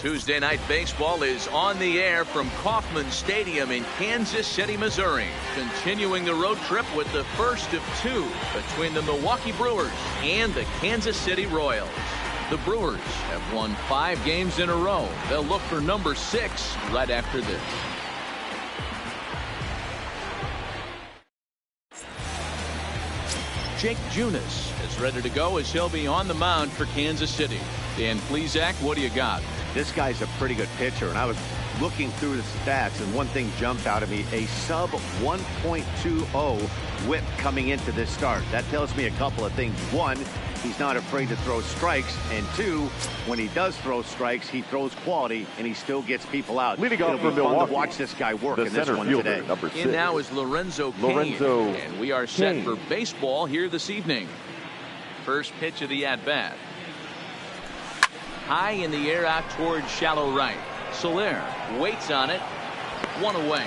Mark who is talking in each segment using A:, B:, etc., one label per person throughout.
A: Tuesday Night Baseball is on the air from Kauffman Stadium in Kansas City, Missouri. Continuing the road trip with the first of two between the Milwaukee Brewers and the Kansas City Royals. The Brewers have won 5 games in a row. They'll look for number 6 right after this. Jake Junis is ready to go as he'll be on the mound for Kansas City. Dan Plesac, what do you got?
B: This guy's a pretty good pitcher, and I was looking through the stats, and one thing jumped out at me: a sub 1.20 whip coming into this start. That tells me a couple of things. One, he's not afraid to throw strikes, and two, when he does throw strikes, he throws quality, and he still gets people out.
C: Leading off
B: for
C: for Milwaukee,
B: to watch this guy work
C: the
B: in this one
C: fielder,
B: today.
C: number 6.
A: In now is Lorenzo Cain, and we are set for baseball here this evening. First pitch of the at-bat. High in the air out towards shallow right. Soler waits on it. One away.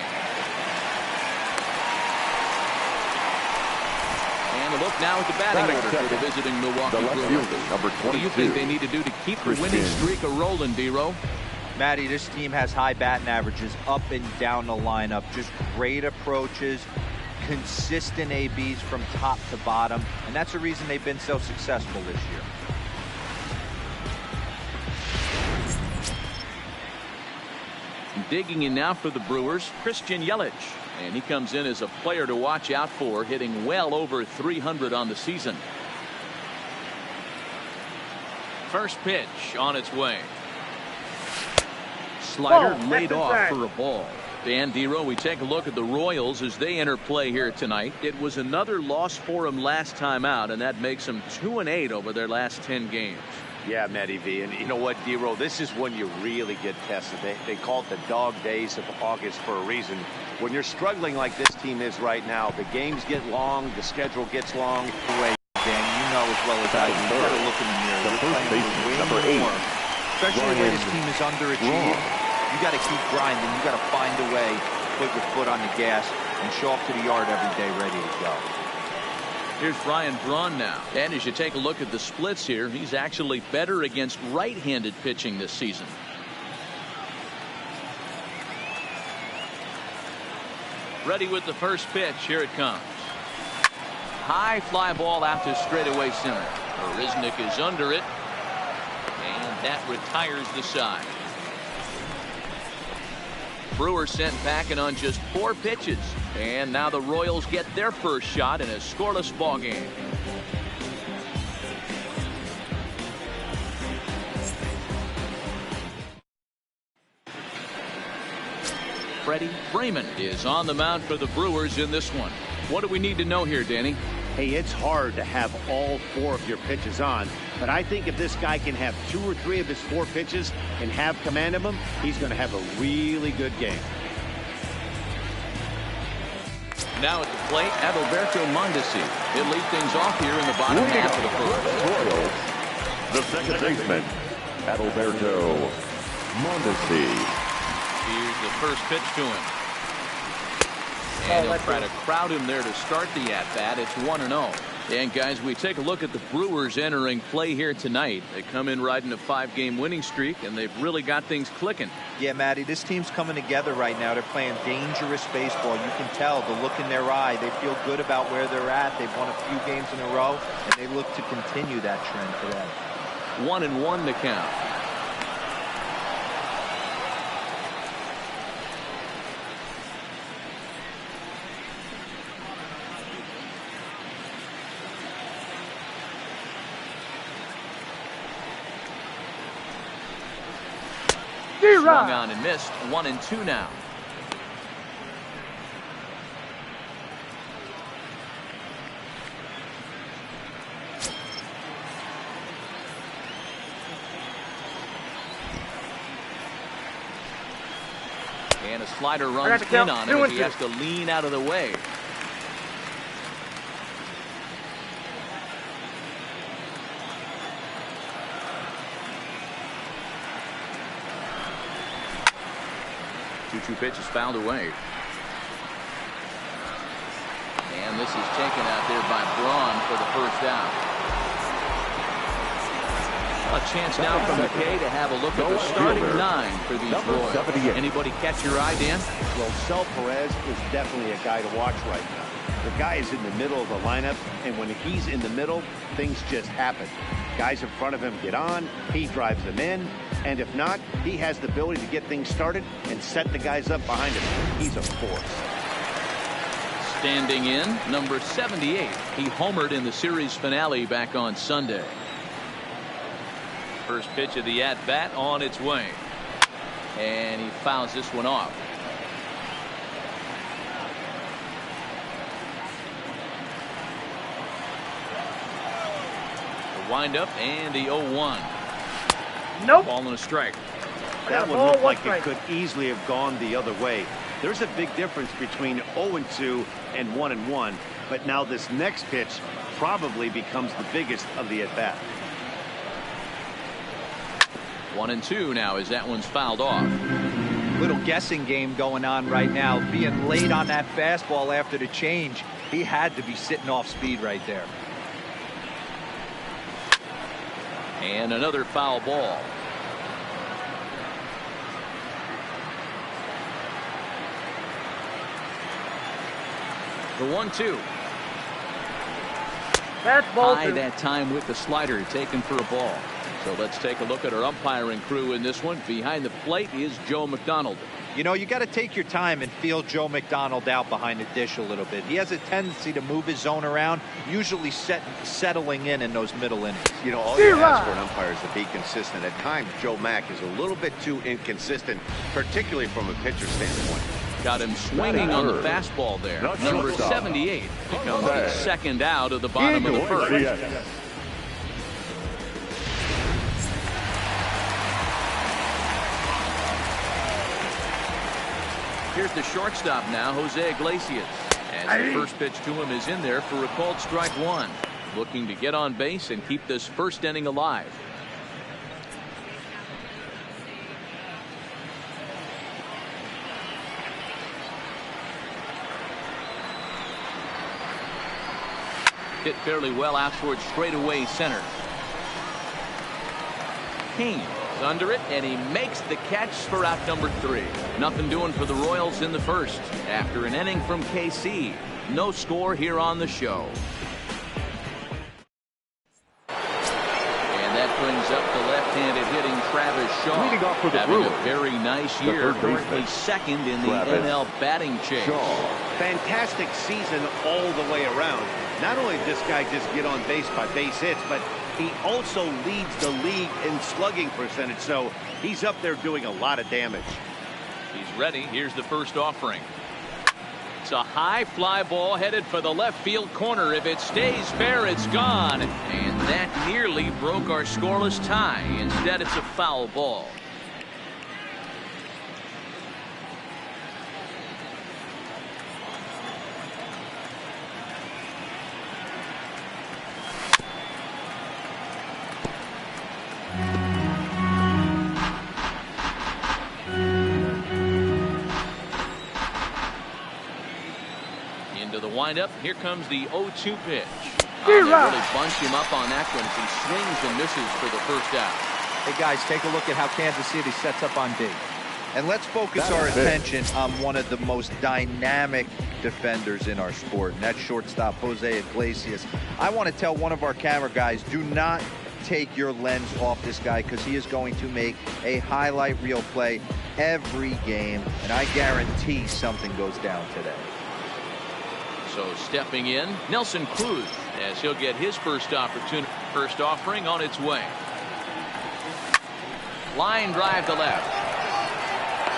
A: And a look now at the batting order for the visiting Milwaukee Brewers.
C: Number 22.
A: What do you think they need to do to keep the winning streak a-rolling, D-Row?
D: Matty, this team has high batting averages up and down the lineup. Just great approaches, consistent ABs from top to bottom, and that's the reason they've been so successful this year.
A: Digging in now for the Brewers, Christian Yelich. And he comes in as a player to watch out for, hitting well over 300 on the season. First pitch on its way. Slider laid off for a ball. Dan Dero, we take a look at the Royals as they enter play here tonight. It was another loss for them last time out, and that makes them 2-8 over their last 10 games.
B: Yeah, Matty V, and you know what, D-Row, this is when you really get tested. They call it the dog days of August for a reason. When you're struggling like this team is right now, the games get long, the schedule gets long.
D: Dan, you know as well as I do, you got to look in the mirror.
C: The first baseman, number 8.
D: Especially when this team is underachieved. You got to keep grinding. You got to find a way to put your foot on the gas and show up to the yard every day ready to go.
A: Here's Ryan Braun now. And as you take a look at the splits here, he's actually better against right-handed pitching this season. Ready with the first pitch. Here it comes. High fly ball out to straightaway center. Marisnick is under it. And that retires the side. Brewers sent packing on just 4 pitches. And now the Royals get their first shot in a scoreless ball game. Freddie Freeman is on the mound for the Brewers in this one. What do we need to know here, Danny?
B: Hey, it's hard to have all 4 of your pitches on, but I think if this guy can have 2 or 3 of his 4 pitches and have command of them, he's going to have a really good game.
A: Now at the plate, Adalberto Mondesi. He'll lead things off here in the bottom half of the first.
C: Royals, the second baseman, Adalberto Mondesi.
A: Here's the first pitch to him. And he'll try to crowd him there to start the at-bat. It's 1-0. And guys, we take a look at the Brewers entering play here tonight. They come in riding a 5-game winning streak, and they've really got things clicking.
D: Yeah, Matty, this team's coming together right now. They're playing dangerous baseball. You can tell the look in their eye. They feel good about where they're at. They've won a few games in a row, and they look to continue that trend today.
A: 1-1 the count. Swung on and missed. 1-2 now. And a slider runs in on him, and he has to lean out of the way. Two pitches fouled away. And this is taken out there by Braun for the first out. A chance now for McKay to have a look at the starting 9 for these Royals. Anybody catch your eye, Dan?
B: Well, Sel Perez is definitely a guy to watch right now. The guy is in the middle of the lineup, and when he's in the middle, things just happen. Guys in front of him get on, he drives them in, and if not, he has the ability to get things started and set the guys up behind him. He's a force.
A: Standing in, number 78. He homered in the series finale back on Sunday. First pitch of the at-bat on its way. And he fouls this one off. The windup and the 0-1.
E: Nope.
A: Ball and a strike.
B: That one looked like it could easily have gone the other way. There's a big difference between 0-2 and 1-1, but now this next pitch probably becomes the biggest of the at-bat.
A: 1-2 now as that one's fouled off.
D: Little guessing game going on right now. Being late on that fastball after the change, he had to be sitting off speed right there.
A: And another foul ball. The 1-2.
E: That's ball
A: High
E: 2.
A: that time with the slider taken for a ball. So let's take a look at our umpiring crew in this one. Behind the plate is Joe McDonald.
D: You know, you got to take your time and feel Joe McDonald out behind the dish a little bit. He has a tendency to move his zone around, usually settling in those middle innings.
B: You know, all you ask for an umpire is to be consistent. At times, Joe Mack is a little bit too inconsistent, particularly from a pitcher standpoint.
A: Got him swinging on the fastball there. Number 78 becomes the second out of the bottom of the first. Here's the shortstop now, Jose Iglesias. As the first pitch to him is in there for a called strike 1. Looking to get on base and keep this first inning alive. Hit fairly well out towards straightaway center. Kane is under it, and he makes the catch for out number 3. Nothing doing for the Royals in the first. After an inning from KC, no score here on the show. And that brings up the left-handed hitting Travis Shaw.
C: Leading off for the
A: having
C: Brewers,
A: a very nice year, currently second in the NL batting chase.
B: Fantastic season all the way around. Not only did this guy just get on base by base hits, but he also leads the league in slugging percentage, so he's up there doing a lot of damage.
A: He's ready. Here's the first offering. It's a high fly ball headed for the left field corner. If it stays fair, it's gone. And that nearly broke our scoreless tie. Instead, it's a foul ball. Windup. Here comes the 0-2 pitch. They really bunched him up on that one as he swings and misses for the first out.
D: Hey guys, take a look at how Kansas City sets up on D. And let's focus our attention on one of the most dynamic defenders in our sport, and that's shortstop Jose Iglesias. I want to tell one of our camera guys, do not take your lens off this guy, because he is going to make a highlight reel play every game, and I guarantee something goes down today.
A: So stepping in, Nelson Cruz, as he'll get his first opportunity. First offering on its way. Line drive to left.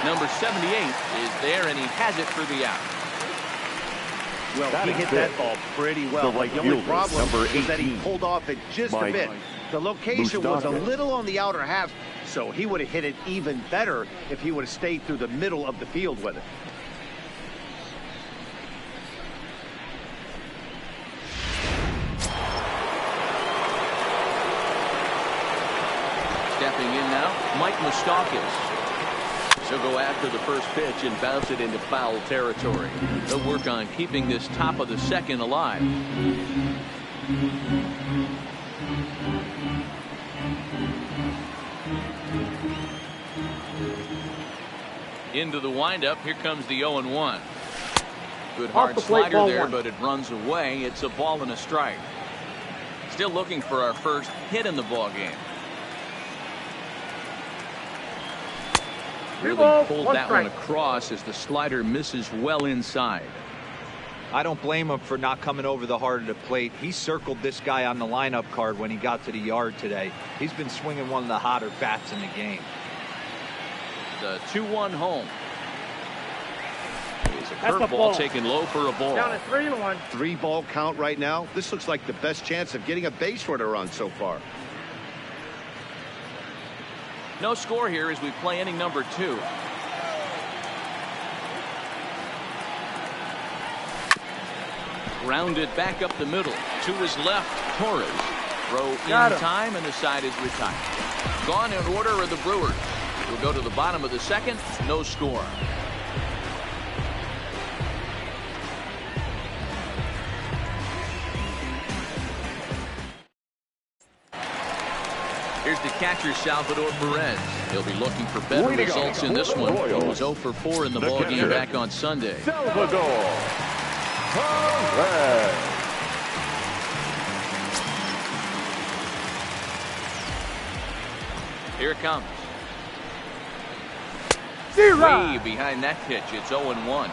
A: Number 78 is there, and he has it for the out.
B: Well, he hit that ball pretty well. The only problem is that he pulled off it just a bit. The location was a little on the outer half, so he would have hit it even better if he would have stayed through the middle of the field with it.
A: Stepping in now, Mike Moustakas. He'll go after the first pitch and bounce it into foul territory. They'll work on keeping this top of the second alive. Into the windup. Here comes the 0-1. Good hard
E: the plate,
A: slider there,
E: one.
A: but it runs away. It's a ball and a strike. Still looking for our first hit in the ball game. Really pulled that one across as the slider misses well inside.
D: I don't blame him for not coming over the heart of the plate. He circled this guy on the lineup card when he got to the yard today. He's been swinging one of the hotter bats in the game.
A: The 2-1 home. It's a curveball taken low for a ball.
E: Down at 3-1.
B: 3-ball count right now. This looks like the best chance of getting a base runner on so far.
A: No score here as we play inning number 2. Grounded back up the middle to his left. Torres. Throw in time, and the side is retired. Gone in order are the Brewers. We'll go to the bottom of the second. No score. Here's the catcher, Salvador Perez. He'll be looking for better results in this one. He was 0 for 4 in the ball game back on Sunday.
C: Salvador Perez.
A: Here it comes. Way behind that pitch. It's 0-1.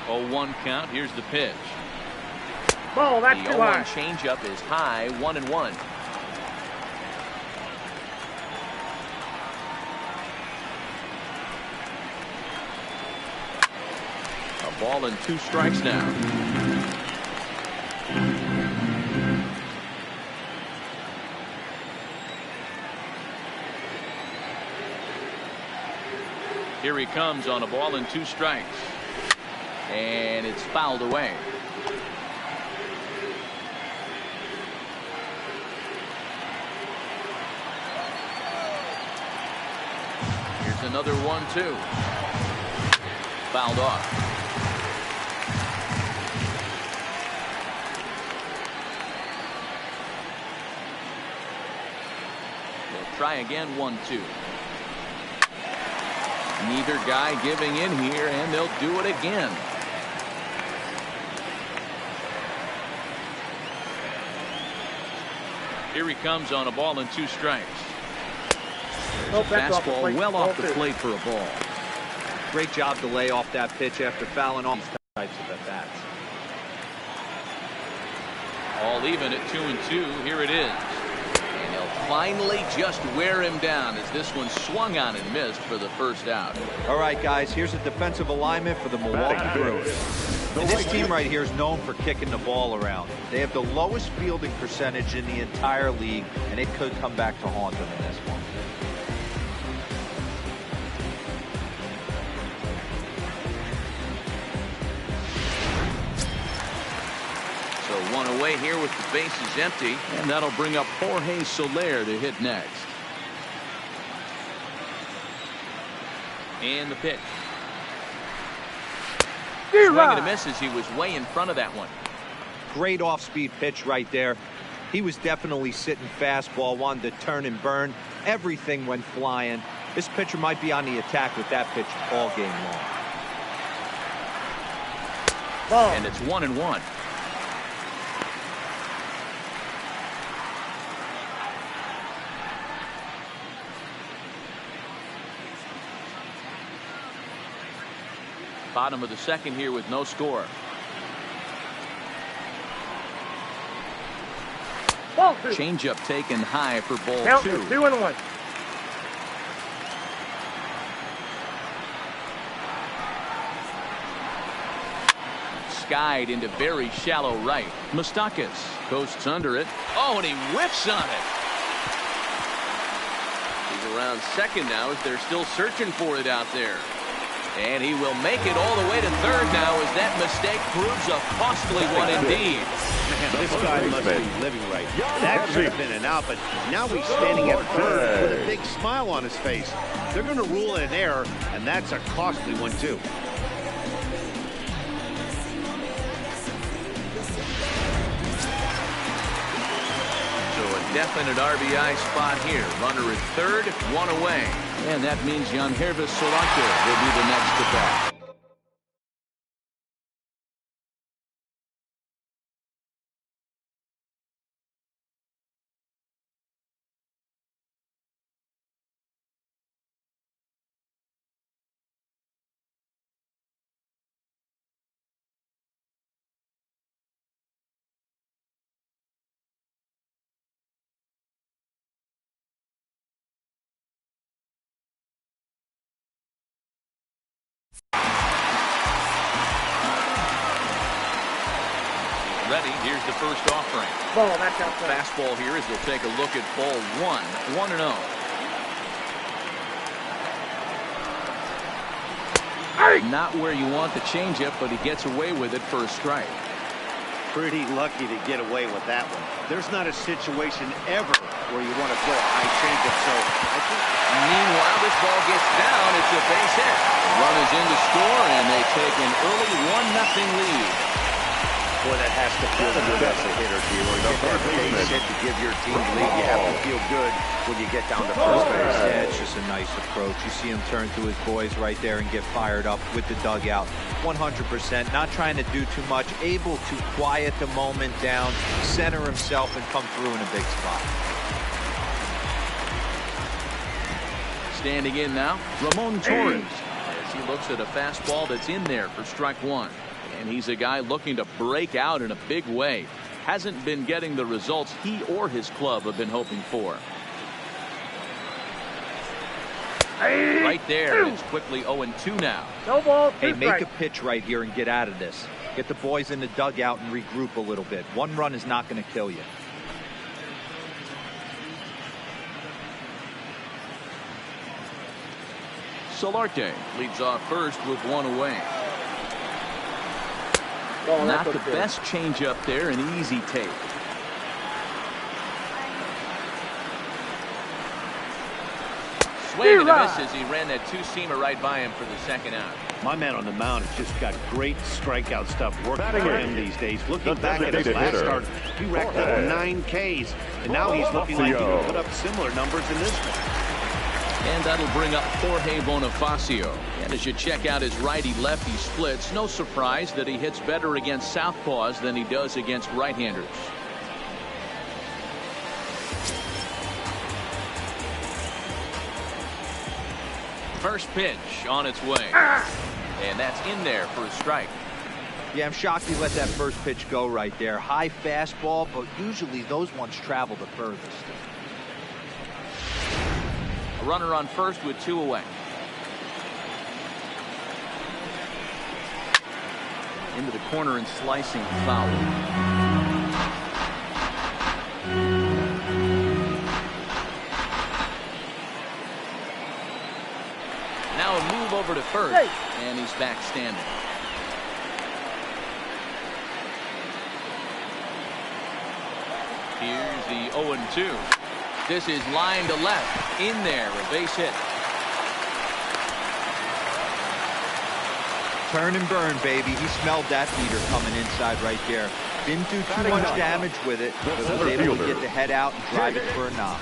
A: Oh, 1 count. Here's the pitch.
E: Ball, that's
A: the
E: too high.
A: 0-1 changeup is high, 1-1. A ball and 2 strikes now. Here he comes on a ball and 2 strikes. And it's fouled away. Here's another 1-2. Fouled off. They'll try again, 1-2. Neither guy giving in here, and they'll do it again. Here he comes on a ball and 2 strikes. There's a fastball well off the plate for a ball.
D: Great job to lay off that pitch after fouling off these types of at-bats.
A: All even at 2-2. Here it is. And he'll finally just wear him down as this one swung on and missed for the first out.
D: All right, guys, here's a defensive alignment for the Milwaukee Brewers. And this team right here is known for kicking the ball around. They have the lowest fielding percentage in the entire league, and it could come back to haunt them in this one.
A: So 1 away here with the bases empty, and that'll bring up Jorge Soler to hit next. And the pitch. Swing and a miss as he was way in front of that one.
D: Great off-speed pitch right there. He was definitely sitting fastball, wanted to turn and burn. Everything went flying. This pitcher might be on the attack with that pitch all game long.
A: And it's 1-1. Bottom of the second here with no score. Changeup taken high for ball
E: Count
A: 2.
E: 2-1.
A: Skied into very shallow right. Moustakas coasts under it. Oh, and he whiffs on it. He's around second now as they're still searching for it out there. And he will make it all the way to third now as that mistake proves a costly one indeed.
B: Man, this guy must be living right. That should have been an out, but now he's standing at third with a big smile on his face. They're going to rule it an error, and that's a costly one, too.
A: definite RBI spot here. Runner at third, one away. And that means Yangervis Solarte will be the next to bat. Ready. Here's the first offering.
E: Ball, that's outside.
A: Fastball here as they'll take a look at ball one. 1-0. Not where you want the changeup, but he gets away with it for a strike.
B: Pretty lucky to get away with that one. There's not a situation ever where you want to throw a high changeup, so I think.
A: Meanwhile, this ball gets down. It's a base hit. The run is in to score, and they take an early 1-0 lead.
B: Boy, that has to feel good as a hitter, Giro. You get that base hit to give your team the lead. You have to feel good when you get down to first base.
D: Yeah, it's just a nice approach. You see him turn to his boys right there and get fired up with the dugout. 100%. Not trying to do too much. Able to quiet the moment down, center himself, and come through in a big spot.
A: Standing in now, Ramon Torres, as he looks at a fastball that's in there for strike one. And he's a guy looking to break out in a big way. Hasn't been getting the results he or his club have been hoping for. Right there, it's quickly 0-2 now.
E: No ball,
D: Hey,
E: two
D: make
E: strikes.
D: a pitch right here and get out of this. Get the boys in the dugout and regroup a little bit. One run is not going to kill you.
A: Solarte leads off first with one away.
E: Ball,
A: Not
E: that's
A: the
E: okay.
A: best changeup there, an easy take. Swing and a miss as he ran that two-seamer right by him for the second out.
B: My man on the mound has just got great strikeout stuff working
C: Batting
B: for
C: it.
B: him these days. Looking
C: The
B: back at his
C: designated
B: last
C: hitter.
B: start, he racked up 9 Ks, and now he's looking like he can put up similar numbers in this one.
A: And that'll bring up Jorge Bonifacio. And as you check out his righty-lefty splits, no surprise that he hits better against southpaws than he does against right-handers. First pitch on its way. And that's in there for a strike.
D: Yeah, I'm shocked he let that first pitch go right there. High fastball, but usually those ones travel the furthest.
A: A runner on first with 2 away. Into the corner and slicing foul. Now a move over to first, and he's back standing. Here's the 0-2. This is line to left. In there, a base hit.
D: Turn and burn, baby. He smelled that beater coming inside right there. Didn't do too much damage with it, but was able to get the head out and drive it for a knock.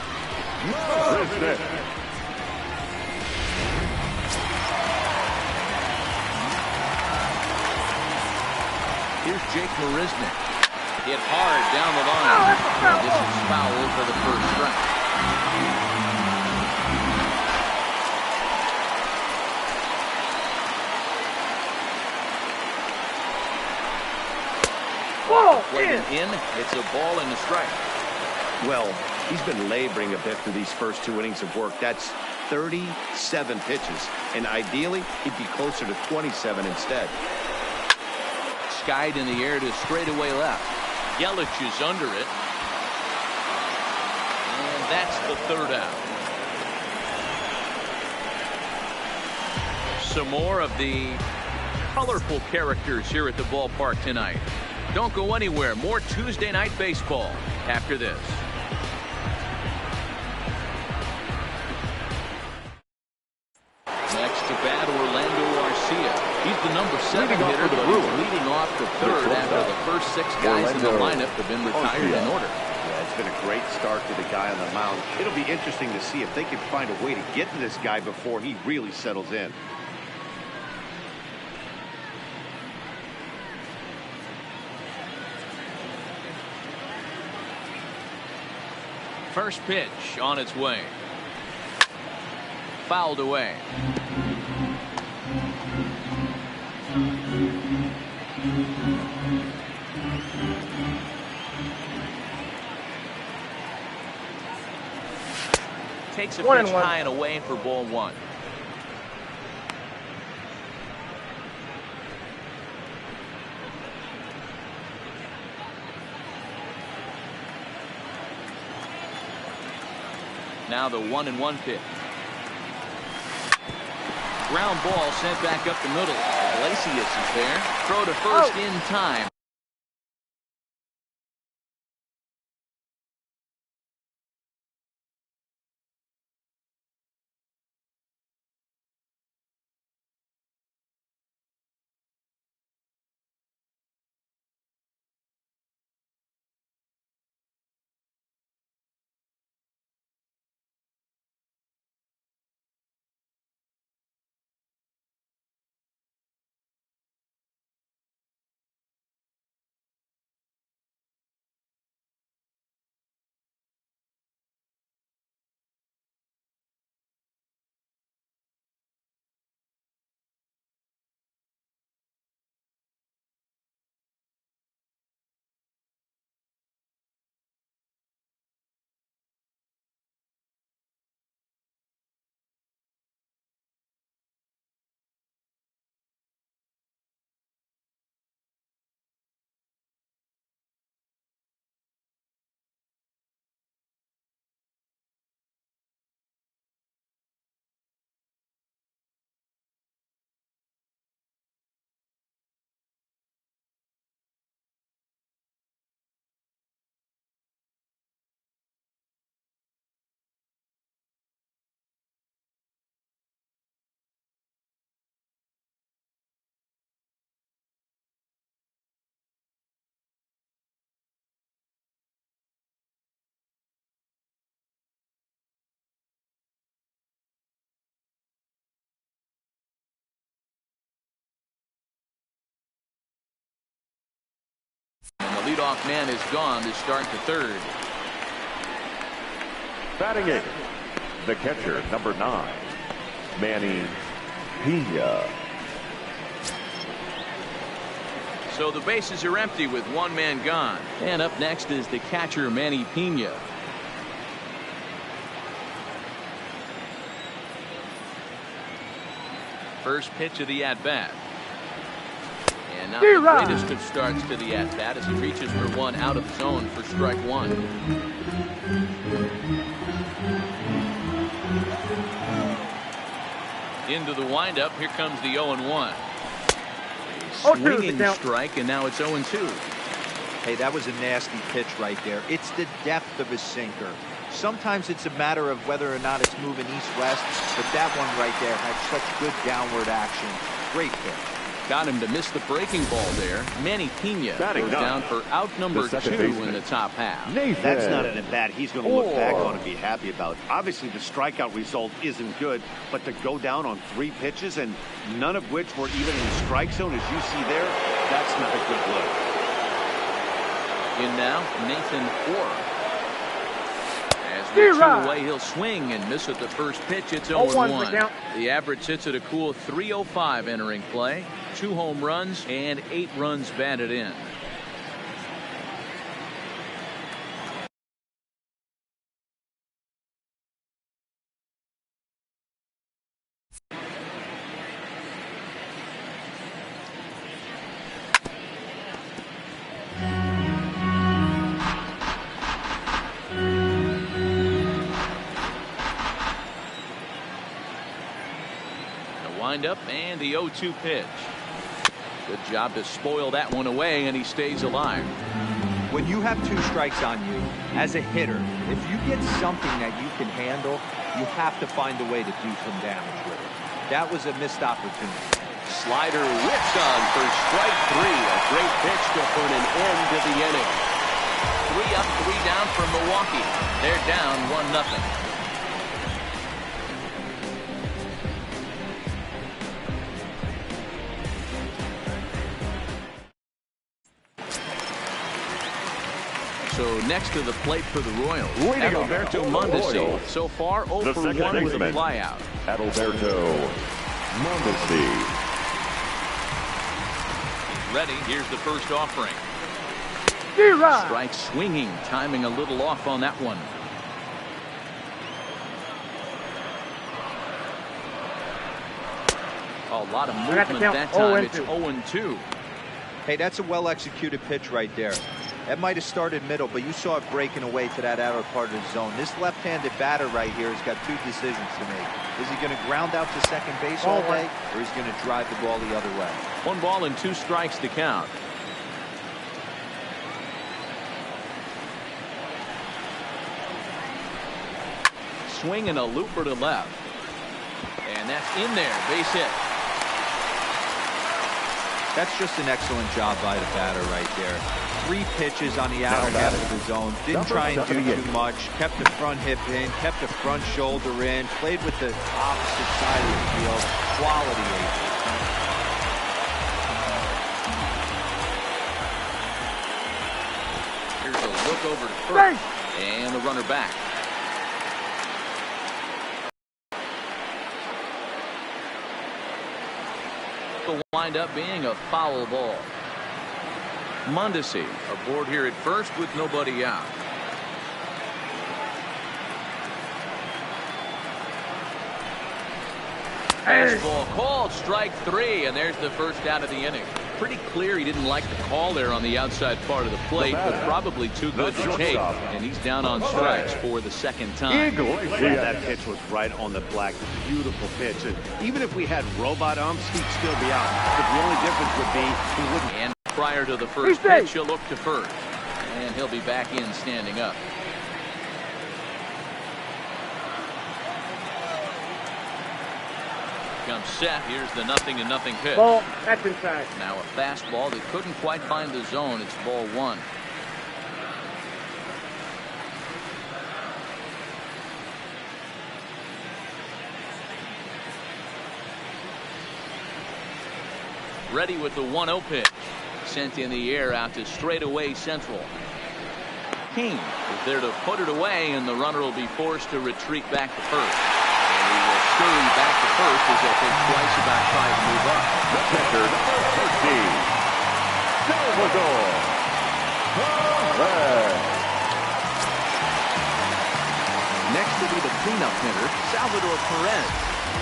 A: Here's Jake Marisnick. Hit hard down the line. And this is foul for the first strike.
E: Ball,
A: Played in. It's a ball and a strike.
B: Well, he's been laboring a bit through these first 2 innings of work. That's 37 pitches, and ideally, he'd be closer to 27 instead.
A: Skied in the air to straightaway left. Yelich is under it. And that's the third out. Some more of the colorful characters here at the ballpark tonight. Don't go anywhere. More Tuesday night baseball after this. Next to bat, Orlando Arcia. He's the number 7 hitter, but he's leading off the third after the first 6 guys in the lineup have been retired in order.
C: Yeah, it's
B: been a great start to the guy on the mound. It'll be interesting to see if they can find a way to get to this guy before he really settles in.
A: First pitch on its way. Fouled away. Takes a pitch high and away for ball one. Now the 1-1 pitch. Ground ball sent back up the middle. Iglesias is there. Throw to first in time. And the leadoff man is gone to start the third.
C: Batting eighth, the catcher, number 9, Manny Pena.
A: So the bases are empty with one man gone. And up next is the catcher, Manny Pena. First pitch of the at-bat. And not the greatest of starts to the at-bat as he reaches for one out of the zone for strike one. Into the windup. Here comes the 0-1. Swinging strike, and now it's 0-2.
D: Hey, that was a nasty pitch right there. It's the depth of his sinker. Sometimes it's a matter of whether or not it's moving east-west, but that one right there had such good downward action. Great pitch.
A: Got him to miss the breaking ball there. Manny Pena goes down for out number 2 in the top half.
B: That's not an at-bat he's going to look back on and be happy about. Obviously, the strikeout result isn't good, but to go down on 3 pitches and none of which were even in the strike zone, as you see there, that's not a good look.
A: In now, Nathan Orr. As we chew away, he'll swing and miss at the first pitch. It's 0-1. The average sits at a cool .305 entering play. 2 home runs and 8 runs batted in. Up and the 0-2 pitch. Good job to spoil that one away, and he stays alive.
D: When you have 2 strikes on you as a hitter, if you get something that you can handle, you have to find a way to do some damage with it. That was a missed opportunity.
A: Slider whips on for strike 3. A great pitch to put an end to the inning. 3 up, 3 down for Milwaukee. They're down 1-0. So next to the plate for the Royals, Adalberto Mondesi. So far, 0 for 1 with a flyout.
C: Adalberto Mondesi.
A: Ready. Here's the first offering. Strike swinging, timing a little off on that one. A lot of movement that time. It's 0-2.
D: Hey, that's a well-executed pitch right there. That might have started middle, but you saw it breaking away to that outer part of the zone. This left-handed batter right here has got 2 decisions to make. Is he going to ground out to second base all day, or is he going to drive the ball the other way?
A: 1 ball and 2 strikes to count. Swing and a looper to left. And that's in there. Base hit.
D: That's just an excellent job by the batter right there. 3 pitches on the outer half of the zone. Didn't try and do too much. Kept the front hip in. Kept the front shoulder in. Played with the opposite side of the field. Quality 8.
A: Here's a look over to first. And the runner back. Will wind up being a foul ball. Mondesi aboard here at first with nobody out. Fastball called, strike 3, and there's the first out of the inning. Pretty clear he didn't like the call there on the outside part of the plate, but probably too good to take, and he's down on strikes for the second time.
B: Yeah, that pitch was right on the black. Beautiful pitch. And even if we had robot umps, he'd still be out. But the only difference would be he wouldn't.
A: And prior to the first pitch, he'll look to first, and he'll be back in standing up. Comes set. Here's the 0-0 pitch.
E: Ball. That's inside.
A: Now a fastball that couldn't quite find the zone. It's ball 1. Ready with the 1-0 pitch. Sent in the air out to straightaway central. King is there to put it away, and the runner will be forced to retreat back to first. And he will scurry back to first as he'll think twice about trying to move up.
C: The pitcher, number 13, Salvador Perez.
A: Next to be the cleanup hitter, Salvador Perez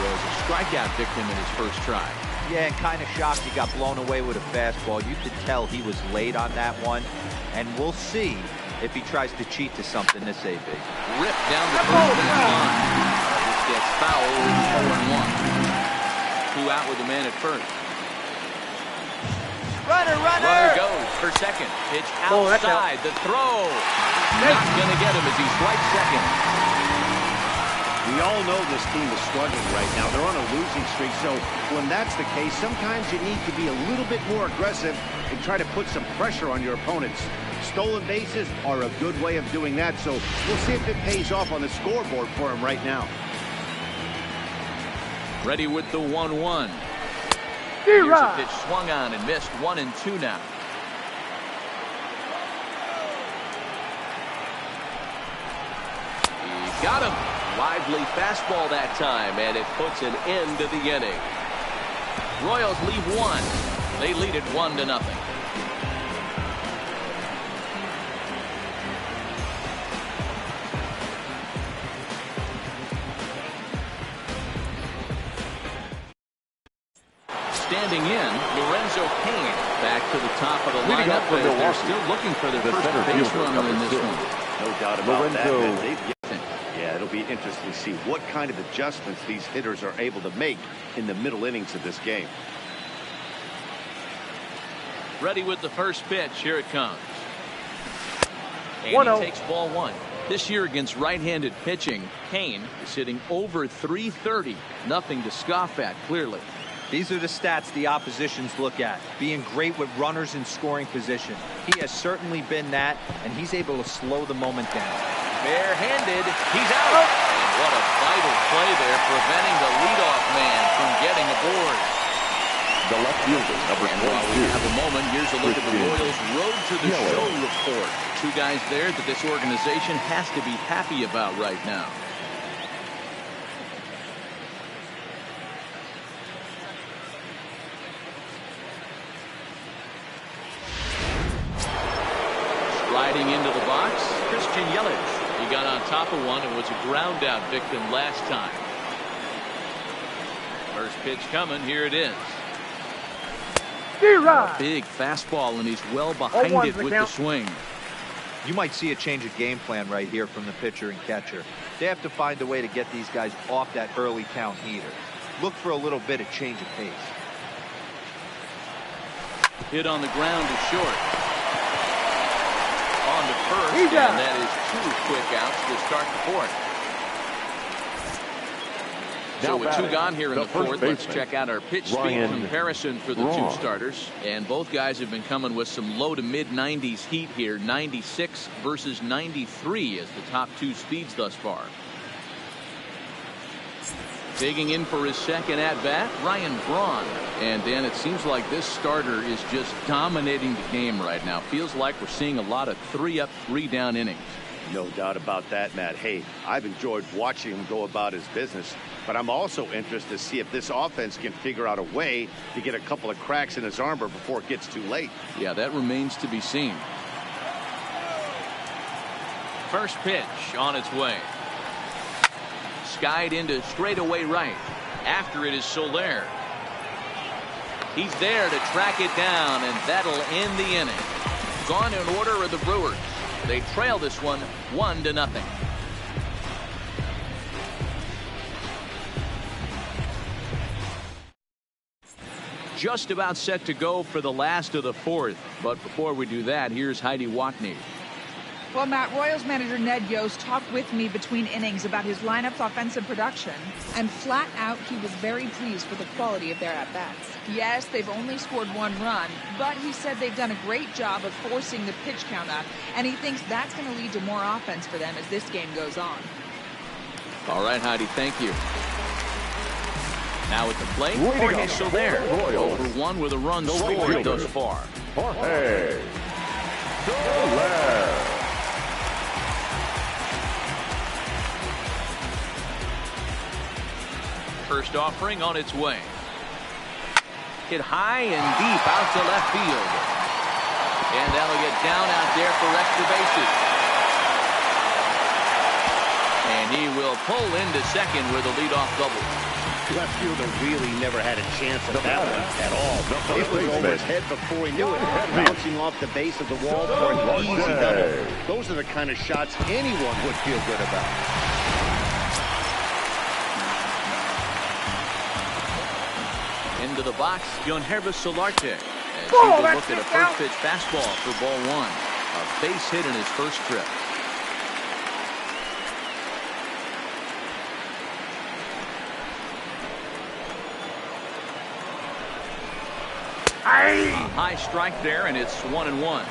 A: was a strikeout victim in his first try.
D: Yeah, and kind of shocked he got blown away with a fastball. You could tell he was late on that one, and we'll see if he tries to cheat to something this AB.
A: Ripped down the first base line. This gets foul with 0-1. 2 out with the man at first. Runner goes for second. Pitch outside. The throw. Not going to get him as he swipes second.
B: We all know this team is struggling right now. They're on a losing streak, so when that's the case, sometimes you need to be a little bit more aggressive and try to put some pressure on your opponents. Stolen bases are a good way of doing that, so we'll see if it pays off on the scoreboard for him right now.
A: Ready with the 1-1. Here's a pitch swung on and missed. 1-2 now. He got him. Lively fastball that time, and it puts an end to the inning. Royals leave 1. They lead it 1-0. Standing in, Lorenzo Cain back to the top of the lineup, but they're still looking for their first base runner in this one.
B: No doubt about that. Yeah, it'll be interesting to see what kind of adjustments these hitters are able to make in the middle innings of this game.
A: Ready with the first pitch. Here it comes. And he takes ball 1. This year against right-handed pitching, Cain is hitting over .330. Nothing to scoff at, clearly.
D: These are the stats the oppositions look at. Being great with runners in scoring position. He has certainly been that, and he's able to slow the moment down.
A: Barehanded, he's out. And what a vital play there, preventing the leadoff man from getting aboard.
C: The left fielder, number
A: And while we
C: 22.
A: have a moment, here's a look at the Royals' road to the show report. Two guys there that this organization has to be happy about right now. Riding into the box, Christian Yelich. He got on top of one and was a ground out victim last time. First pitch coming, here it is. A big fastball, and he's well behind it with the swing.
D: You might see a change of game plan right here from the pitcher and catcher. They have to find a way to get these guys off that early count heater. Look for a little bit of change of pace.
A: Hit on the ground to short. On to first, and that is 2 quick outs to start the fourth. So with 2 gone here in the fourth, let's check out our pitch speed comparison for the 2 starters. And both guys have been coming with some low to mid 90s heat here. 96 versus 93 as the top 2 speeds thus far. Digging in for his second at-bat, Ryan Braun. And Dan, it seems like this starter is just dominating the game right now. Feels like we're seeing a lot of 3-up, 3-down innings.
B: No doubt about that, Matt. Hey, I've enjoyed watching him go about his business, but I'm also interested to see if this offense can figure out a way to get a couple of cracks in his armor before it gets too late.
A: Yeah, that remains to be seen. First pitch on its way. Skied into straightaway right. After it is Soler. He's there to track it down, and that'll end the inning. Gone in order are the Brewers. They trail this one 1-0. Just about set to go for the last of the fourth. But before we do that, here's Heidi Watney.
F: Well, Matt, Royals manager Ned Yost talked with me between innings about his lineup's offensive production, and flat out he was very pleased with the quality of their at-bats. Yes, they've only scored 1 run, but he said they've done a great job of forcing the pitch count up, and he thinks that's going to lead to more offense for them as this game goes on.
A: All right, Heidi, thank you. Now at the plate, Jorge Soler, 0-for-1 with a run scored thus far.
C: Jorge Soler.
A: First offering on its way. Hit high and deep out to left field. And that'll get down out there for extra bases. And he will pull into second with a leadoff double.
B: Left fielder really never had a chance at that one at all. It was over his head before he knew it. Bouncing off the base of the wall for an easy double. Those are the kind of shots anyone would feel good about.
A: Into the box, Yonhervis Solarte. As he will look at a first pitch fastball for ball 1. A base hit in his first trip. A high strike there, and it's 1-1.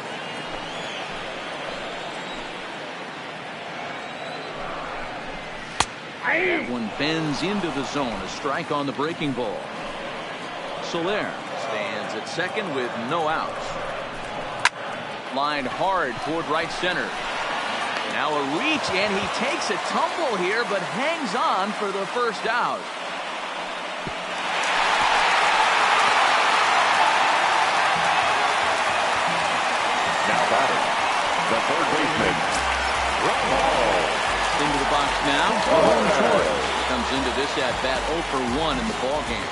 A: That one bends into the zone. A strike on the breaking ball. Soler stands at second with no outs. Lined hard toward right center. Now a reach, and he takes a tumble here, but hangs on for the first out.
C: Now batting, the third baseman,
A: Into the box now. Home choice. Comes into this at bat 0-for-1 in the ball game.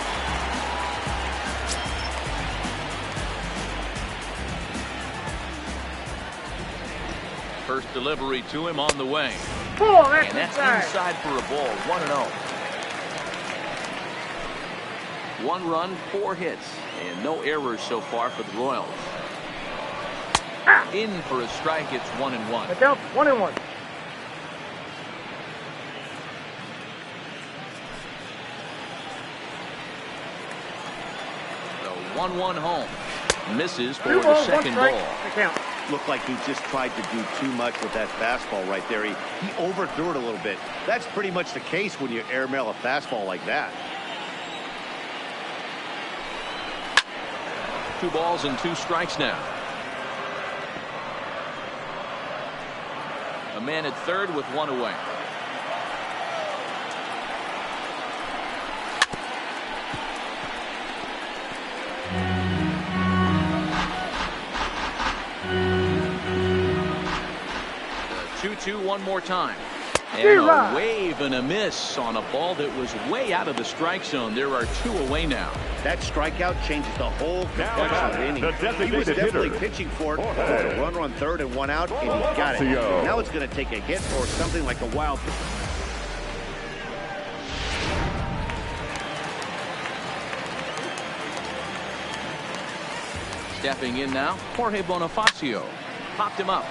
A: First delivery to him on the way. And that's inside for a ball. 1-0. 1 run, 4 hits, and no errors so far for the Royals. In for a strike, it's 1-1.
E: 1-1.
A: 1-1 home. Misses for
E: 2
A: the
E: balls, 1
A: second
E: strike.
A: ball.
E: The count.
B: Looked like he just tried to do too much with that fastball right there. He overthrew it a little bit. That's pretty much the case when you airmail a fastball like that.
A: 2 balls and 2 strikes now. A man at third with 1 away. The 2-2 one more time. And a wave and a miss on a ball that was way out of the strike zone. There are 2 away now.
B: That strikeout changes the whole complexion of the inning. He was definitely pitching for it. A runner on third and 1 out, and he got it. Now it's going to take a hit or something like a wild pitch.
A: Stepping in now, Jorge Bonifacio. Popped him up.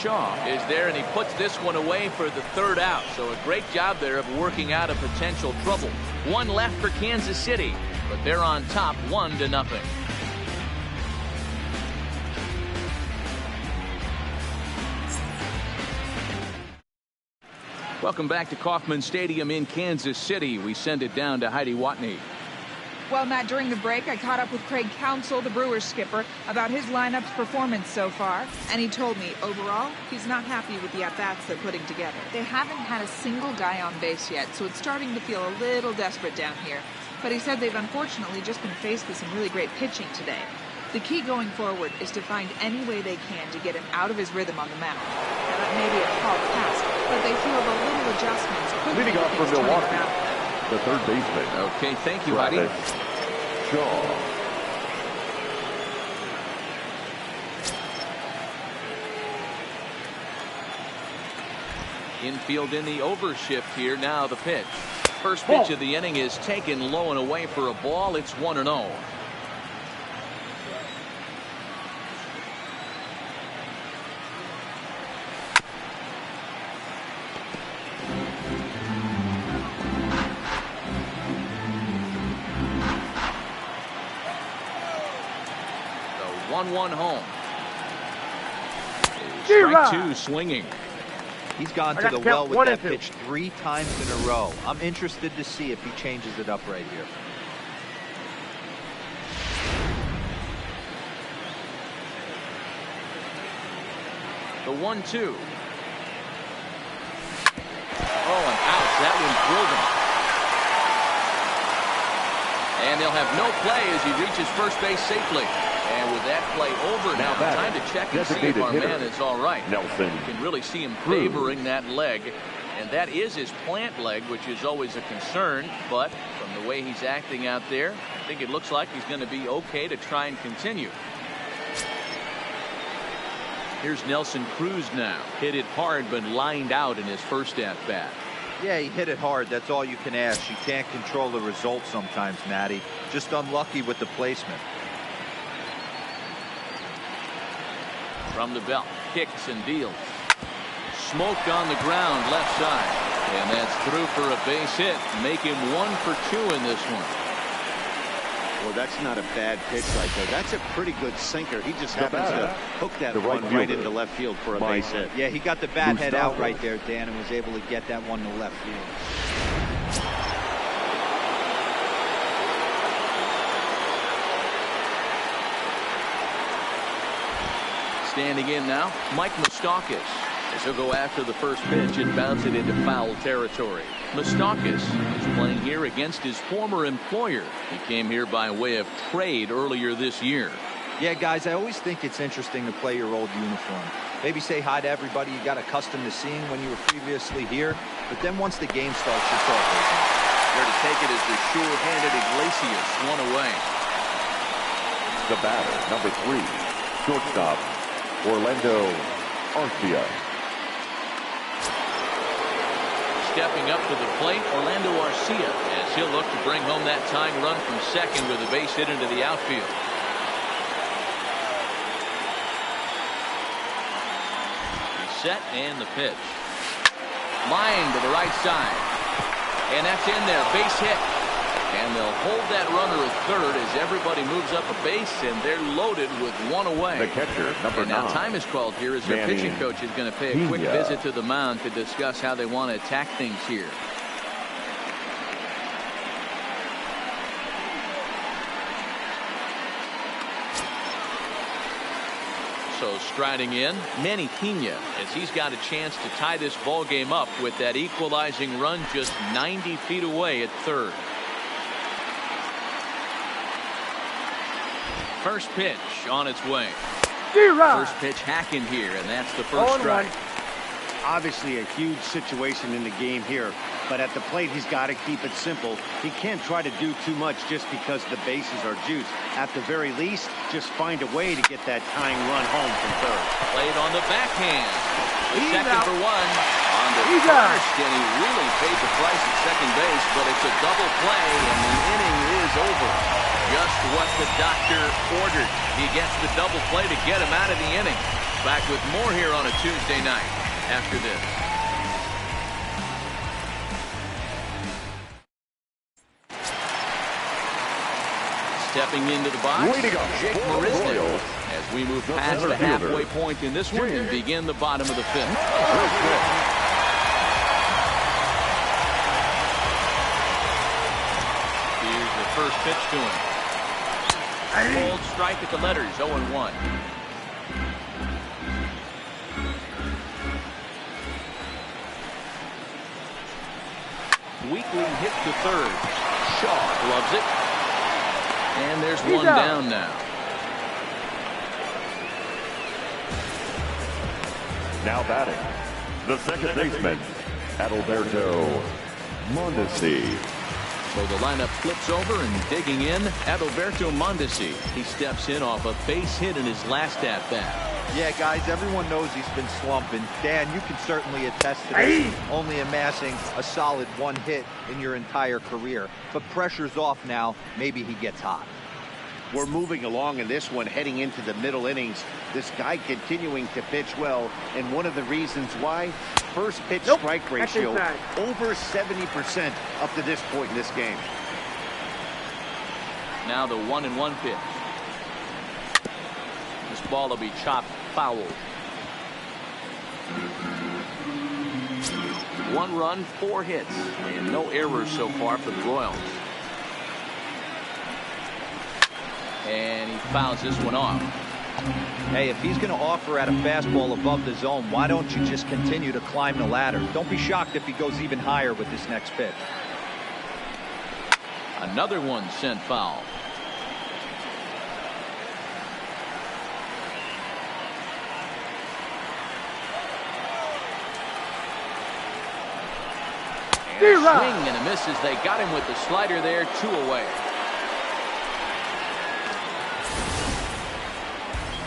A: Shaw is there, and he puts this one away for the 3rd out. So a great job there of working out a potential trouble. 1 left for Kansas City, but they're on top 1-0. Welcome back to Kauffman Stadium in Kansas City. We send it down to Heidi Watney.
F: Well, Matt, during the break, I caught up with Craig Counsell, the Brewers skipper, about his lineup's performance so far. And he told me, overall, he's not happy with the at-bats they're putting together. They haven't had a single guy on base yet, so it's starting to feel a little desperate down here. But he said they've unfortunately just been faced with some really great pitching today. The key going forward is to find any way they can to get him out of his rhythm on the mound. Now, that may be a tall task, but they feel the little adjustments could
C: Leading off
F: make
C: for
F: things turn
C: Milwaukee,
F: around.
C: the third baseman.
A: Okay, thank you, Heidi.
C: Shaw.
A: Infield in the overshift here. Now the pitch. First pitch of the inning is taken low and away for a ball. It's 1-0. The 1-1 home. Strike 2 swinging.
D: He's gone to the well with that pitch 3 times in a row. I'm interested to see if he changes it up right here.
A: The 1-2. Oh, and out. That one drilled him. And they'll have no play as he reaches first base safely. And with that play over now, time to check and see if our man is all right.
C: Nelson.
A: You can really see him favoring that leg. And that is his plant leg, which is always a concern. But from the way he's acting out there, I think it looks like he's going to be okay to try and continue. Here's Nelson Cruz now. Hit it hard, but lined out in his first at-bat.
D: Yeah, he hit it hard. That's all you can ask. You can't control the result sometimes, Matty. Just unlucky with the placement.
A: From the belt, kicks and deals. Smoked on the ground, left side. And that's through for a base hit. Make him 1 for 2 in this one.
B: Well, that's not a bad pitch right there. That's a pretty good sinker. He just happens to hook that one right into left field for a base hit.
D: Yeah, he got the bat head out right there, Dan, and was able to get that one to left field.
A: Standing in now, Mike Moustakas. As he'll go after the first pitch and bounce it into foul territory. Moustakas is playing here against his former employer. He came here by way of trade earlier this year.
D: Yeah, guys, I always think it's interesting to play your old uniform. Maybe say hi to everybody you got accustomed to seeing when you were previously here. But then once the game starts, it's all business.
A: There to take it is the sure-handed Iglesias, 1 away.
C: The batter, number 3, shortstop, Orlando Arcia.
A: Stepping up to the plate, Orlando Arcia, as he'll look to bring home that tying run from second with a base hit into the outfield. He's set and the pitch. Line to the right side. And that's in there. Base hit. And they'll hold that runner at third as everybody moves up a base, and they're loaded with one away.
C: The catcher, number
A: and now
C: 9.
A: time is called here as their
C: Manny
A: pitching coach is going to pay a quick
C: Pena.
A: visit to the mound to discuss how they want to attack things here. So striding in, Manny Pena, as he's got a chance to tie this ball game up with that equalizing run just 90 feet away at third. First pitch on its way. First pitch hacking here, and that's the first strike.
B: Obviously a huge situation in the game here, but at the plate he's got to keep it simple. He can't try to do too much just because the bases are juiced. At the very least, just find a way to get that tying run home from third.
A: Played on the backhand. The
E: He's
A: second
E: out.
A: for one. On the
E: He's
A: first,
E: out.
A: and he really paid the price at second base, but it's a double play, and the inning is over. Just what the doctor ordered. He gets the double play to get him out of the inning. Back with more here on a Tuesday night after this. Stepping into the box,
C: Way to go.
A: Jake
C: For the
A: Marisnik.
C: Royals.
A: As we move
C: The
A: past
C: center
A: the
C: fielder.
A: halfway point in this one and begin the bottom of the fifth.
C: First pitch.
A: Here's the first pitch to him. Cold strike at the letters, 0-1. Weakly hit to third. Shaw gloves it. And there's one down now.
C: Now batting, the second baseman, Adalberto Mondesi.
A: So the lineup flips over and digging in, Adalberto Mondesi. He steps in off a base hit in his last at-bat.
D: Yeah, guys, everyone knows he's been slumping. Dan, you can certainly attest to this, only amassing a solid one hit in your entire career. But pressure's off now. Maybe he gets hot.
B: We're moving along in this one, heading into the middle innings. This guy continuing to pitch well, and one of the reasons why, first pitch strike ratio over 70% up to this point in this game.
A: Now the 1-1 pitch. This ball will be chopped foul. 1 run, 4 hits, and no errors so far for the Royals. And he fouls this one off.
D: Hey, if he's going to offer at a fastball above the zone, why don't you just continue to climb the ladder? Don't be shocked if he goes even higher with this next pitch.
A: Another one sent foul. And a swing and a miss as they got him with the slider there, 2 away.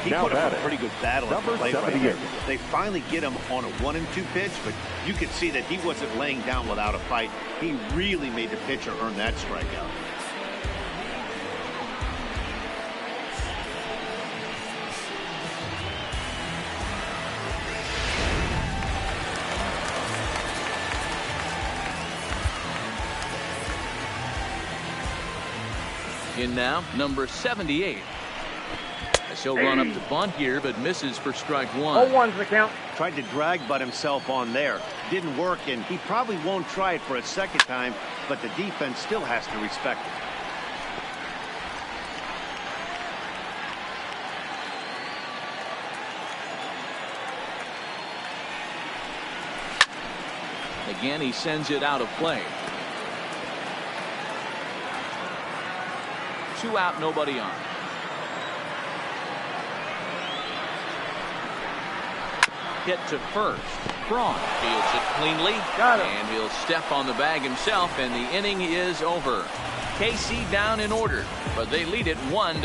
B: He
C: Now
B: put up a
C: batting,
B: pretty good battle at the
C: number
B: plate right
C: 78.
B: there. They finally get him on a 1-2 pitch, but you could see that he wasn't laying down without a fight. He really made the pitcher earn that strikeout.
A: In now, number 78. He'll run up to bunt here, but misses for strike 1.
E: 0-1's the count.
B: Tried to drag butt himself on there. Didn't work, and he probably won't try it for a second time, but the defense still has to respect it.
A: Again, he sends it out of play. 2 out, nobody on. Hit to first. Braun fields it cleanly.
E: Got him.
A: And he'll step on the bag himself, and the inning is over. KC down in order, but they lead it 1-0.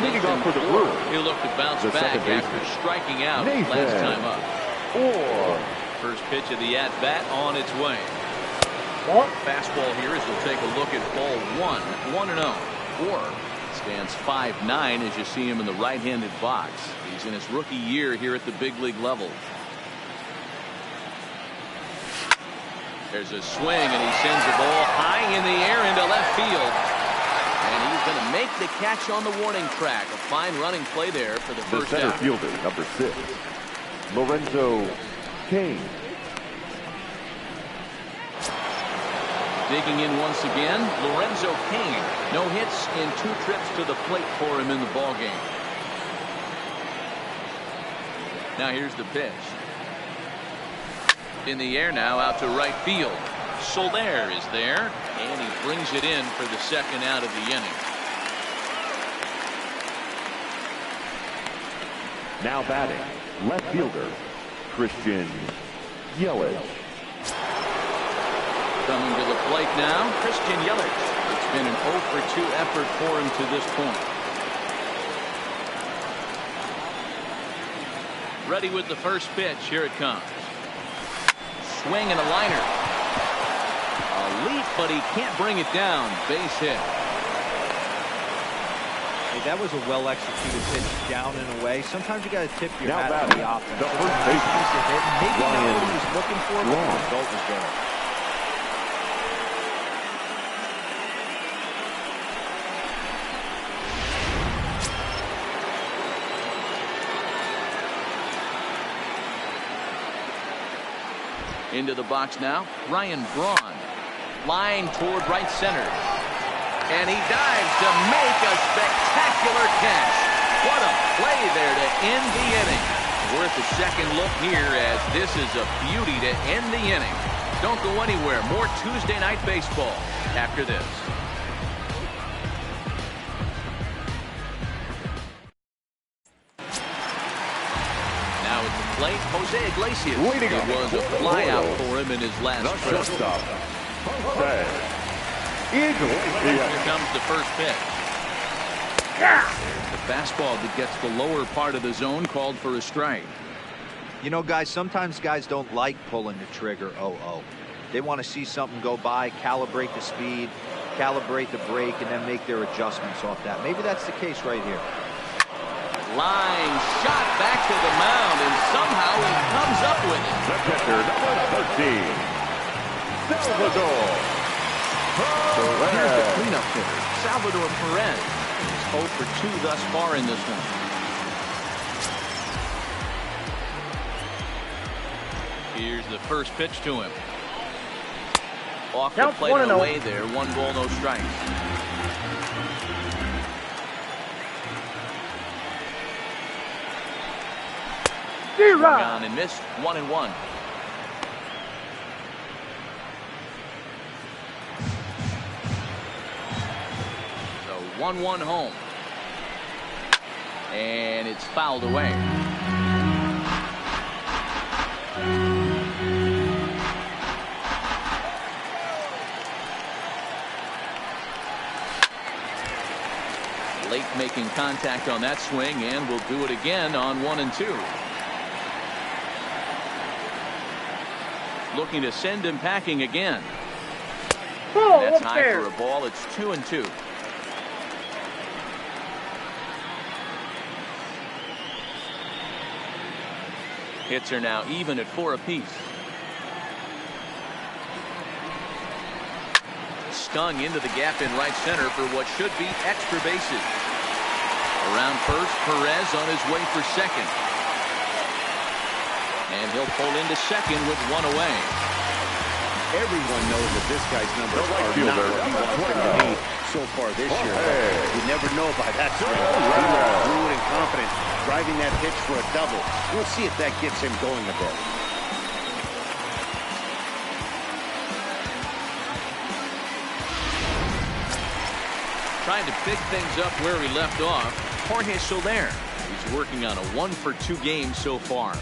C: Leading off for the Brewers,
A: He'll look to bounce
C: the
A: back
C: second baseman,
A: after striking out
C: Nathan
A: last time up.
C: Orr.
A: First pitch of the at-bat on its way.
E: Ball.
A: Fastball here as he'll take a look at ball 1-0. Or stands 5'9" as you see him in the right-handed box. He's in his rookie year here at the big league level. There's a swing, and he sends the ball high in the air into left field. And he's going to make the catch on the warning track. A fine running play there for the first
C: center
A: out.
C: fielder, number 6, Lorenzo Cain.
A: Digging in once again, Lorenzo Cain. No hits in 2 trips to the plate for him in the ballgame. Now here's the pitch. In the air now, out to right field. Soler is there, and he brings it in for the second out of the inning.
C: Now batting, left fielder, Christian Yelich.
A: Coming to the plate now, Christian Yelich. It's been an 0-for-2 effort for him to this point. Ready with the first pitch. Here it comes. Swing and a liner. A leap, but he can't bring it down. Base hit.
D: Hey, that was a well-executed pitch down and away. Sometimes you got to tip your
C: Now
D: hat on
C: batting,
D: the offense.
C: the first baseman,
D: Maybe not
C: Ryan
D: what he was looking for, but the
C: Braun.
D: result was there.
A: Into the box now, Ryan Braun. Line toward right center. And he dives to make a spectacular catch. What a play there to end the inning. Worth a second look here, as this is a beauty to end the inning. Don't go anywhere. More Tuesday Night Baseball after this. Now at the plate, Jose Iglesias.
C: Leading
A: It was a flyout for him in his last
C: The
A: trip.
C: shortstop, Jose Iglesias.
A: Here comes the first pitch. The fastball that gets the lower part of the zone called for a strike.
D: You know, guys, sometimes guys don't like pulling the trigger 0-0. They want to see something go by, calibrate the speed, calibrate the brake, and then make their adjustments off that. Maybe that's the case right here.
A: Line shot back to the mound, and somehow he comes up with it.
C: The catcher, number 13, Salvador
A: So here's the
C: Perez.
A: cleanup hitter, Salvador Perez. He's 0-for-2 thus far in this one. Here's the first pitch to him. Off the
E: Count
A: plate
E: 1-0.
A: and away there. 1 ball, no strikes. Swung on and missed. 1-1. So 1-1 home. And it's fouled away. Late making contact on that swing, and will do it again on 1 and 2. Looking to send him packing again.
E: Ball
A: That's high
E: upstairs.
A: for a ball. It's 2 and 2. Hits are now even at 4 apiece. Stung into the gap in right center for what should be extra bases. Around first, Perez on his way for second. And he'll pull into second with 1 away.
B: Everyone knows that this guy's numbers
C: The right
B: are
C: fielder,
B: not what he wants them to be so far this year.
C: Jorge.
B: You never know by that swing. He was fluid and confident, driving that pitch for a double. We'll see if that gets him going a bit.
A: Trying to pick things up where he left off, Jorge Soler. He's working on a 1-for-2 game so far.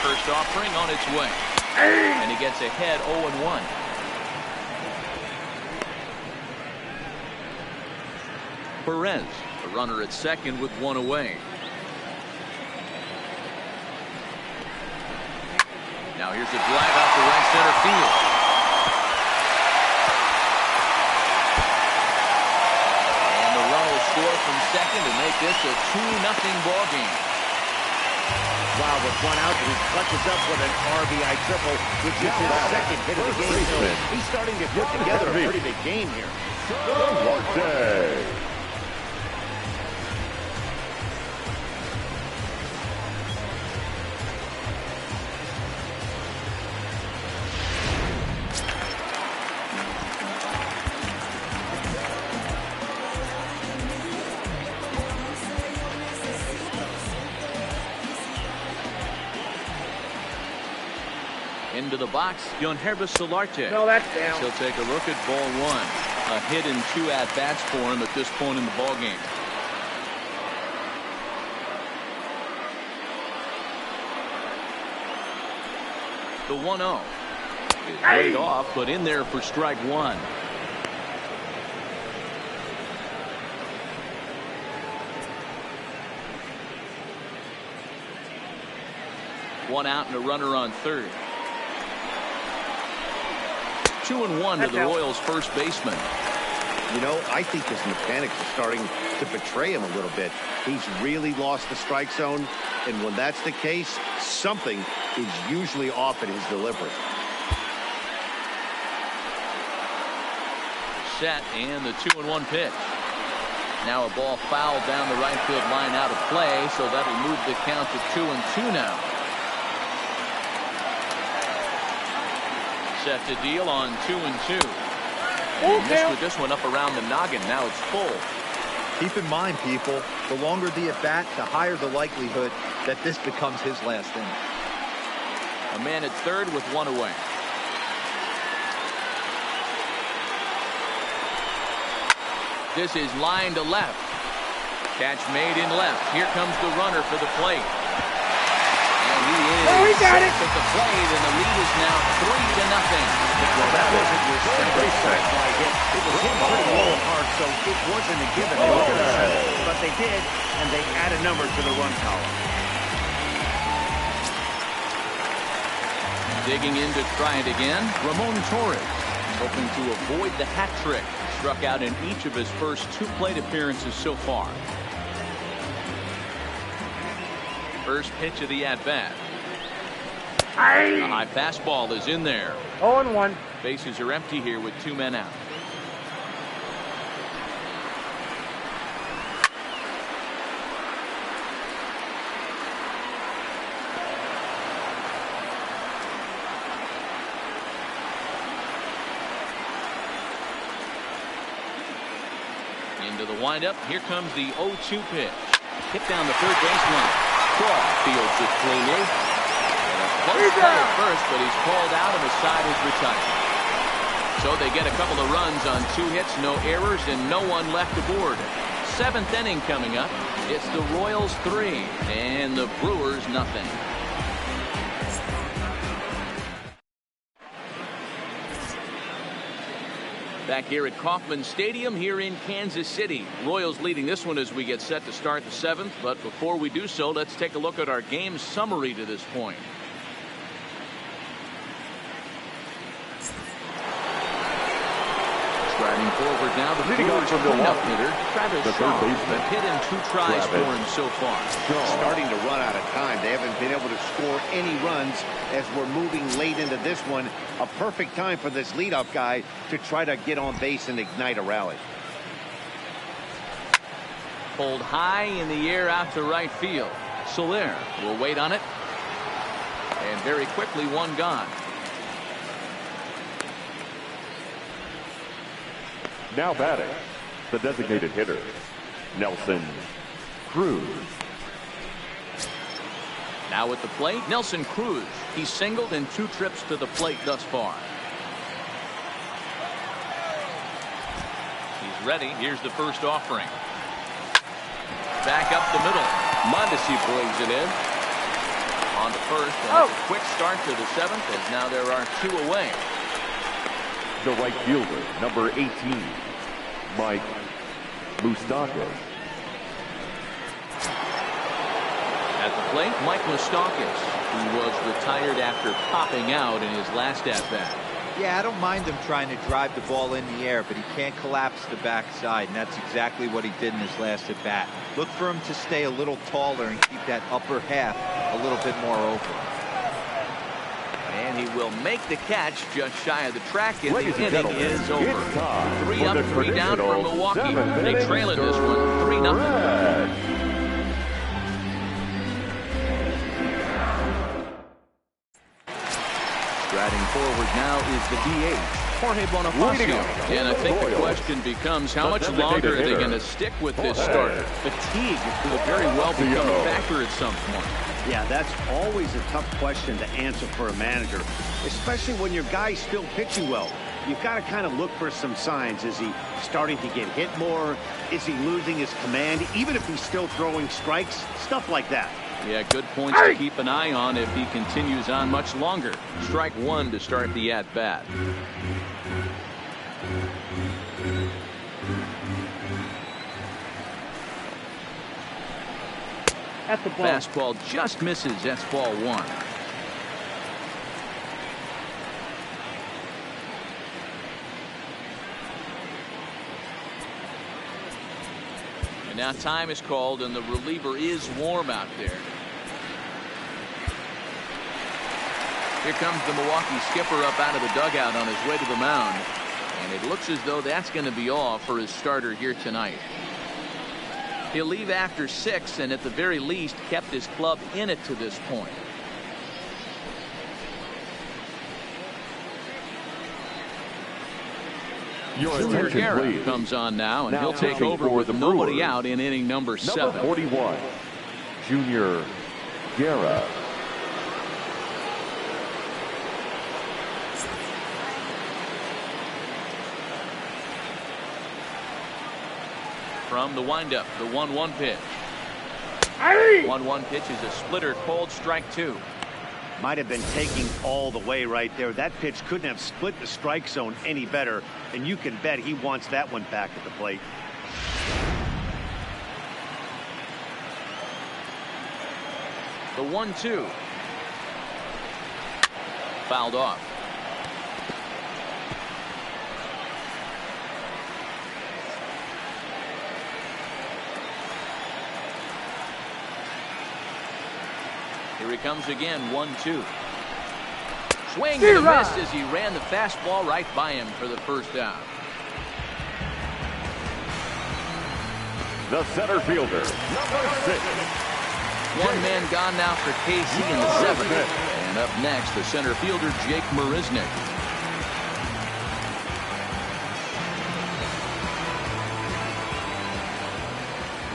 A: First offering on its way. And he gets ahead 0-1. Perez, a runner at second with one away. Now here's a drive out to right center field. And the run will score from second to make this a 2-0 ball game.
B: Wow, with one out, he clutches up with an RBI triple, which is his second hit of the game. So he's starting to put together a pretty big game here.
A: Into the box, Yohannes Solarte.
E: No, that's down.
A: He'll take a look at ball one. A hit and 2 at-bats for him at this point in the ball game. The 1-0 is laid off, but in there for strike one. One out and a runner on third. 2-1 to the Royals' first baseman.
B: You know, I think his mechanics are starting to betray him a little bit. He's really lost the strike zone, and when that's the case, something is usually off at his delivery.
A: Set, and the 2-1 pitch. Now a ball fouled down the right field line out of play, so that'll move the count to 2-2 now. Set to deal on 2-2. And missed with this one up around the noggin. Now it's full.
D: Keep in mind, people, the longer the at-bat, the higher the likelihood that this becomes his last inning.
A: A man at third with one away. This is line to left. Catch made in left. Here comes the runner for the plate. And he is
E: he got it
A: at the plate, and the lead is now 3-0.
B: Well, that wasn't your second strike fly hit. It was hit pretty low and hard, so it wasn't a given. But they did, and they add a number to the run column.
A: Digging in to try it again, Ramon Torres, hoping to avoid the hat trick. Struck out in each of his first 2 plate appearances so far. First pitch of the at-bat. The high fastball is in there.
E: 0-1.
A: Bases are empty here with 2 men out. Into the windup. Here comes the 0-2 pitch. Hit down the third baseline. Shaw fields it cleanly. Close play at first, but he's called out and the side is retired. So they get a couple of runs on 2 hits, no errors, and no one left aboard. 7th inning coming up. It's the Royals 3 and the Brewers nothing. Back here at Kauffman Stadium here in Kansas City. Royals leading this one as we get set to start the 7th. But before we do so, let's take a look at our game summary to this point. Striding forward now, the Brewers cleanup hitter, Travis Shaw. A hit in 2 tries for him so far.
B: Starting to run out of time. They haven't been able to score any runs as we're moving late into this one. A perfect time for this leadoff guy to try to get on base and ignite a rally.
A: Pulled high in the air out to right field. Soler will wait on it. And very quickly, one gone.
C: Now batting, the designated hitter, Nelson Cruz.
A: Now at the plate, Nelson Cruz. He's singled in 2 trips to the plate thus far. He's ready. Here's the first offering. Back up the middle. Mondesi brings it in. On to first. And a quick start to the 7th as now there are 2 away.
C: The right fielder, number 18, Mike Moustakas.
A: At the plate, Mike Moustakas, who was retired after popping out in his last at-bat.
D: Yeah, I don't mind him trying to drive the ball in the air, but he can't collapse the backside, and that's exactly what he did in his last at-bat. Look for him to stay a little taller and keep that upper half a little bit more open.
A: And he will make the catch just shy of the track, and
C: Ladies
A: the
C: and
A: inning
C: gentlemen,
A: is over.
C: it's time
A: 3
C: for
A: up,
C: the
A: 3 down for
C: traditional
A: Milwaukee. They
C: 7th
A: trail in this one,
C: inning
A: 3-0.
C: stretch.
A: Striding forward now is the DH, Jorge Bonifacio. And I think the question becomes, how much longer are they going to stick with this starter? Fatigue could very well become a factor at some point.
B: Yeah, that's always a tough question to answer for a manager, especially when your guy's still pitching well. You've got to kind of look for some signs. Is he starting to get hit more? Is he losing his command, even if he's still throwing strikes? Stuff like that.
A: Yeah, good points to keep an eye on if he continues on much longer. Strike 1 to start the at-bat.
E: That's the ball.
A: Fastball just misses. That's ball 1. And now time is called, and the reliever is warm out there. Here comes the Milwaukee skipper up out of the dugout on his way to the mound. And it looks as though that's going to be all for his starter here tonight. He'll leave after 6, and at the very least kept his club in it to this point. Junior Guerra comes on now, and he'll take over with nobody out in inning number 7.
C: Number 41, Junior Guerra.
A: From the windup, the 1-1 pitch. 1-1 pitch is a splitter, called strike 2.
B: Might have been taking all the way right there. That pitch couldn't have split the strike zone any better, and you can bet he wants that one back at the plate.
A: The 1-2. Fouled off. Here he comes again, 1-2. Swing and a miss as he ran the fastball right by him for the first down.
C: The center fielder, number 6.
A: One man gone now for KC in the 7th. And up next, the center fielder, Jake Marisnick.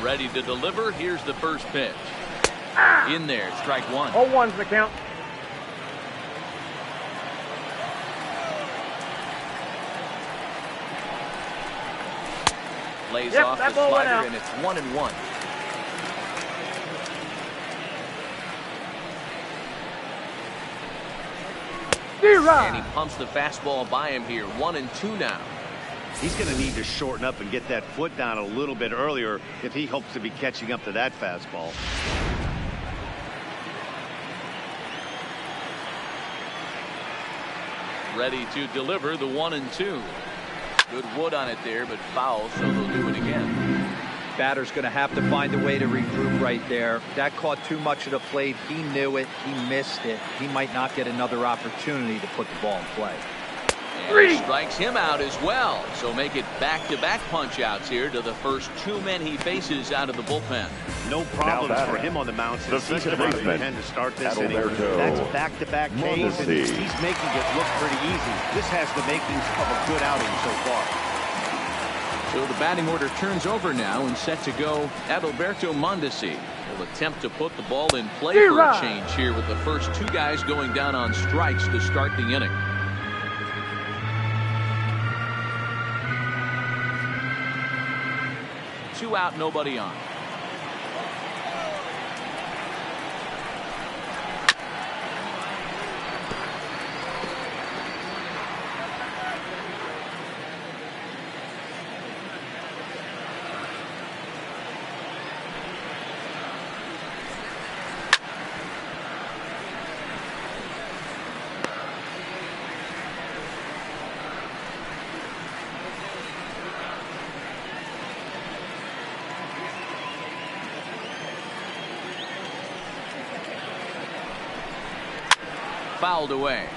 A: Ready to deliver. Here's the first pitch. In there, strike 1.
E: 0-1's the count.
A: Lays off the slider, and it's 1-1. And he pumps the fastball by him here. 1-2 now.
B: He's going to need to shorten up and get that foot down a little bit earlier if he hopes to be catching up to that fastball.
A: Ready to deliver the 1-2. Good wood on it there, but foul, so they'll do it again.
D: Batter's going to have to find a way to regroup right there. That caught too much of the plate. He knew it. He missed it. He might not get another opportunity to put the ball in play.
A: And he strikes him out as well. So make it back-to-back punch-outs here to the first 2 men he faces out of the bullpen.
B: No problems for him on the mound since he's about to intend to start this inning. That's back-to-back Ks, and he's making it look pretty easy. This has the makings of a good outing so far.
A: So the batting order turns over now, and set to go Adalberto Mondesi. Will attempt to put the ball in play for a change here with the first 2 guys going down on strikes to start the inning. Two out, nobody on. fouled away.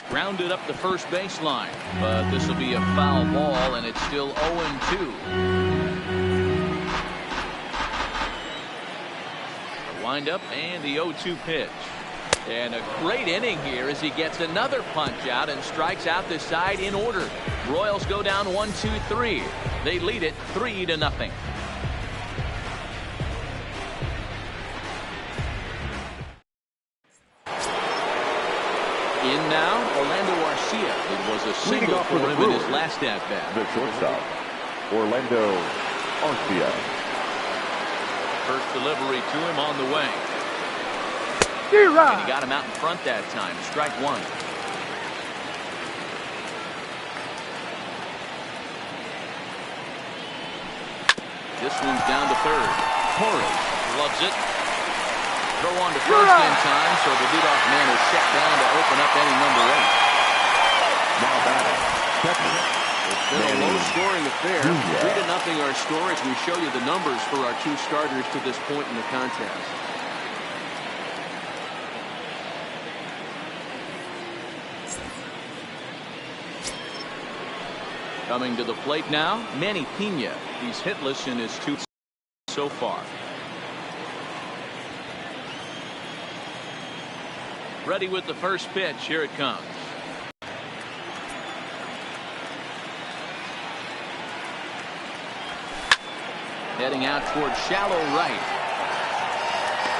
A: Grounded up the first baseline, but this will be a foul ball, and it's still 0-2. The windup and the 0-2 pitch. And a great inning here as he gets another punch out and strikes out the side in order. Royals go down 1-2-3. They lead it 3-0. In now, Orlando Arcia. It was a single for him in his last at-bat.
C: The shortstop, Orlando Arcia.
A: First delivery to him on the way.
E: You're
A: And he
E: right.
A: got him out in front that time. Strike one. This one's down to third. Torres loves it. Throw on to first in time, so the leadoff man is set down to open up inning number 8.
C: Now batting, second.
G: It's been a low-scoring affair. 3-0 our score as we show you the numbers for our two starters to this point in the contest.
A: Coming to the plate now, Manny Pena. He's hitless in his 2 so far. Ready with the first pitch. Here it comes. Heading out towards shallow right.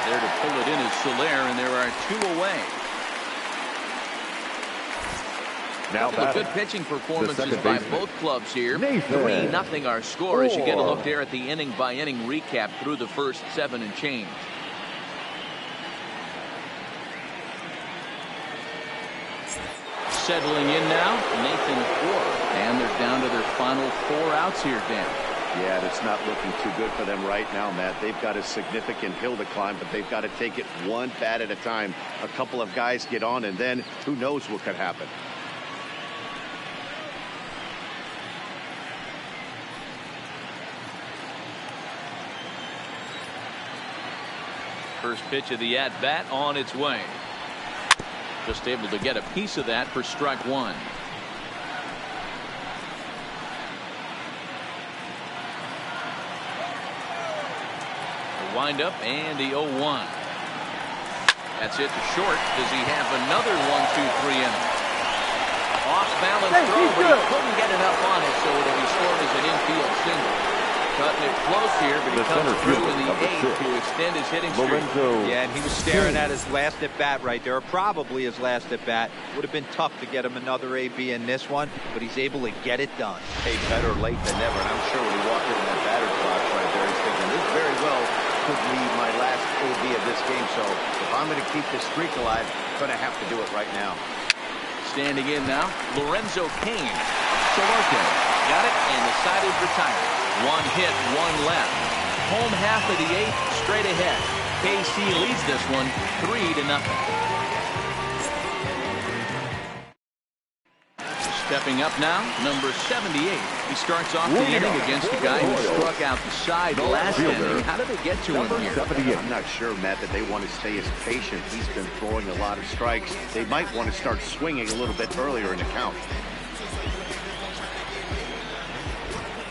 A: There to pull it in is Soler, and there are 2 away.
C: Now
A: Couple of
C: batting,
A: good pitching performances
C: second
A: by
C: baseman,
A: both clubs here.
C: Nathan
A: 3-0 our score as you get a look
C: Moore.
A: there at the inning-by-inning recap through the first 7 and change. Settling in now, Nathan Moore. And they're down to their final 4 outs here, Dan.
B: Yeah, it's not looking too good for them right now, Matt. They've got a significant hill to climb, but they've got to take it one bat at a time. A couple of guys get on, and then who knows what could happen.
A: First pitch of the at-bat on its way. Just able to get a piece of that for strike one. The windup and the 0-1. That's it to short. Does he have another 1-2-3 inning? Off balance
E: Hey,
A: throw,
E: he's
A: but he
E: good.
A: couldn't get enough on it, so it'll be scored as an infield single. Cutting it close here, but he
C: The
A: comes
C: center
A: through
C: fielder,
A: in the
C: number
A: 8th
C: 6.
A: to extend his hitting streak.
C: Lorenzo.
D: Yeah, and he was staring at his last at bat right there, or probably his last at bat. Would have been tough to get him another AB in this one, but he's able to get it done.
B: Hey, better late than never, and I'm sure when he walked into that batter's box right there, he's thinking, this very well could be my last AB of this game, so if I'm going to keep this streak alive, I'm going to have to do it right now.
A: Standing in now, Lorenzo Cain. Sorokin got it, and the side is retired. 1 hit, 1 left. Home half of the 8th, straight ahead. KC leads this one 3-0. Stepping up now, number 78. He starts off the inning against a guy who struck out the side last inning. How did they get to him here?
C: 78.
B: I'm not sure, Matt, that they want to stay as patient. He's been throwing a lot of strikes. They might want to start swinging a little bit earlier in the count.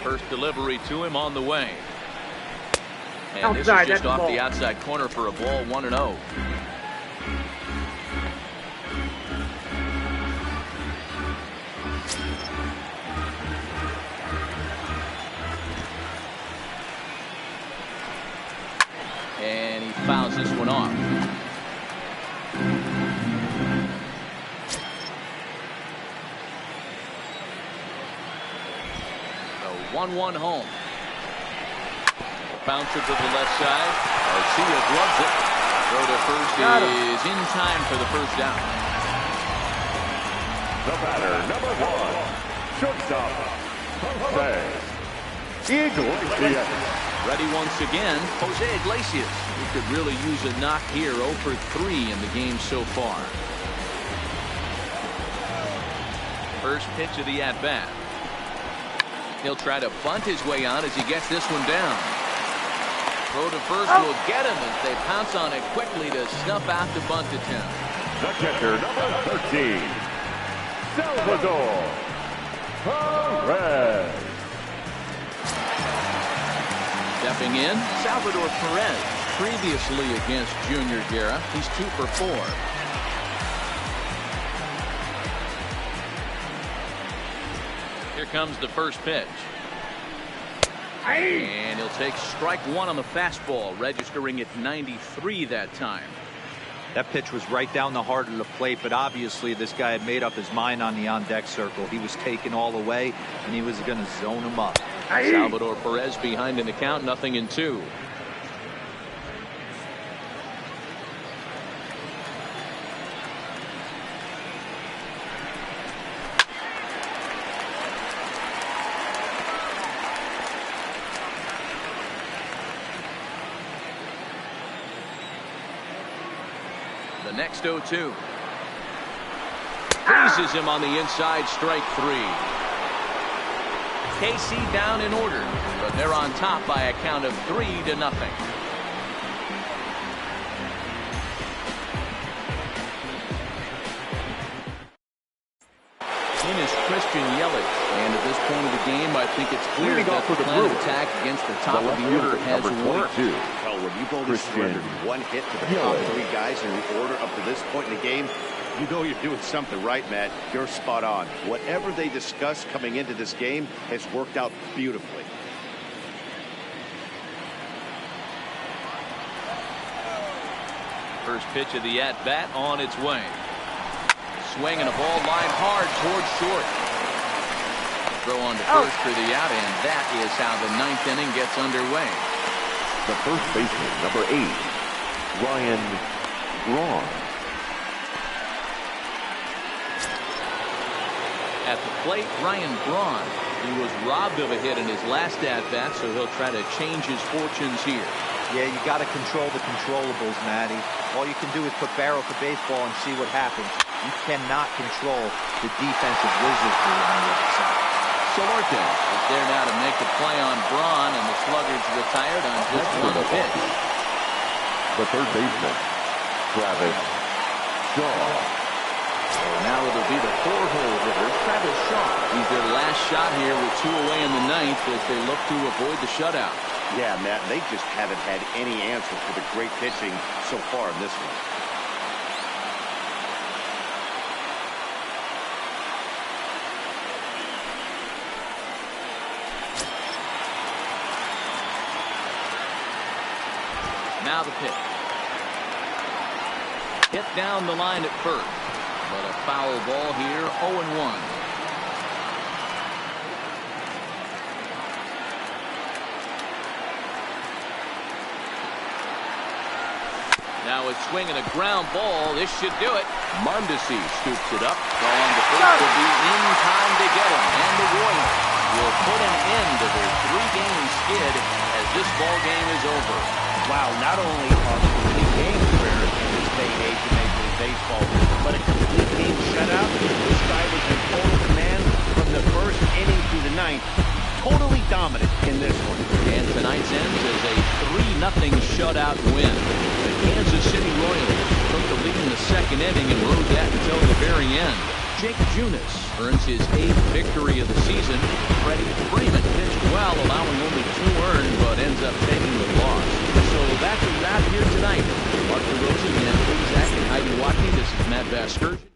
A: First delivery to him on the way. And this is
E: Outside,
A: just
E: that's
A: off
E: the
A: the
E: ball.
A: outside corner for a ball, 1-0. And he fouls this one off. The 1-1 home. Bouncer to the left side. Arcia gloves it. Throw to first is in time for the first down.
C: The batter, number 1, shortstop, Jose Iglesias.
A: Ready once again, Jose Iglesias. He could really use a knock here. 0 for 3 in the game so far. First pitch of the at-bat. He'll try to bunt his way on as he gets this one down. Throw to first will get him as they pounce on it quickly to snuff out the bunt attempt.
C: The catcher, number 13, Salvador Perez.
A: Stepping in, Salvador Perez. Previously against Junior Guerra, he's 2 for 4. Here comes the first pitch. And he'll take strike 1 on the fastball, registering at 93 that time.
D: That pitch was right down the heart of the plate, but obviously this guy had made up his mind on the on-deck circle. He was taken all the way, and he was going to zone him up.
A: Salvador Perez behind in the count, 0-2. The next 0-2. Freezes him on the inside, strike 3. KC down in order, but they're on top by a count of 3-0. In is Christian Yelich, and at this point of the game, I think it's clear that the plan of attack against the top of the order has worked.
B: Well, when you've only surrendered 1 hit to the top 3 guys in the order up to this point in the game, you know you're doing something right, Matt. You're spot on. Whatever they discussed coming into this game has worked out beautifully.
A: First pitch of the at-bat on its way. Swing and a ball lined hard towards short. Throw on to first for the out, and that is how the 9th inning gets underway.
C: The first baseman, number 8, Ryan Braun.
A: At the plate, Ryan Braun. He was robbed of a hit in his last at-bat, so he'll try to change his fortunes here.
D: Yeah, you got to control the controllables, Matty. All you can do is put barrel to baseball and see what happens. You cannot control the defensive wizardry on the other side.
A: Solarte is there now to make the play on Braun, and the Sluggers retired on just 1 pitch.
C: The third baseman, Travis Shaw.
A: So now it'll be the 4-hole hitter, Travis Shaw. He's their last shot here with 2 away in the 9th as they look to avoid the shutout.
B: Yeah, Matt, they just haven't had any answer for the great pitching so far in this one.
A: Now the pitch. Hit down the line at first, but a foul ball here, 0-1. Now a swing and a ground ball. This should do it. Mondesi scoops it up. Throw on the first will be in time to get him. And the Royals will put an end to their 3-game skid as this ball game is over.
B: Wow, not only are complete games rare in this day and age of Major League Baseball, but a complete game shutout. This guy was in total command from the first inning through the 9th. Totally dominant in this one.
A: And tonight's ends is a 3-0 shutout win. The Kansas City Royals took the lead in the 2nd inning and rode that until the very end. Jake Junis earns his 8th victory of the season. Freddie Freeman pitched well, allowing only 2 earned, but ends up taking the loss. So that's a wrap here tonight. Mark DeRosa, Dan Plesac, and Heidi Watkey. This is Matt Vasgersian.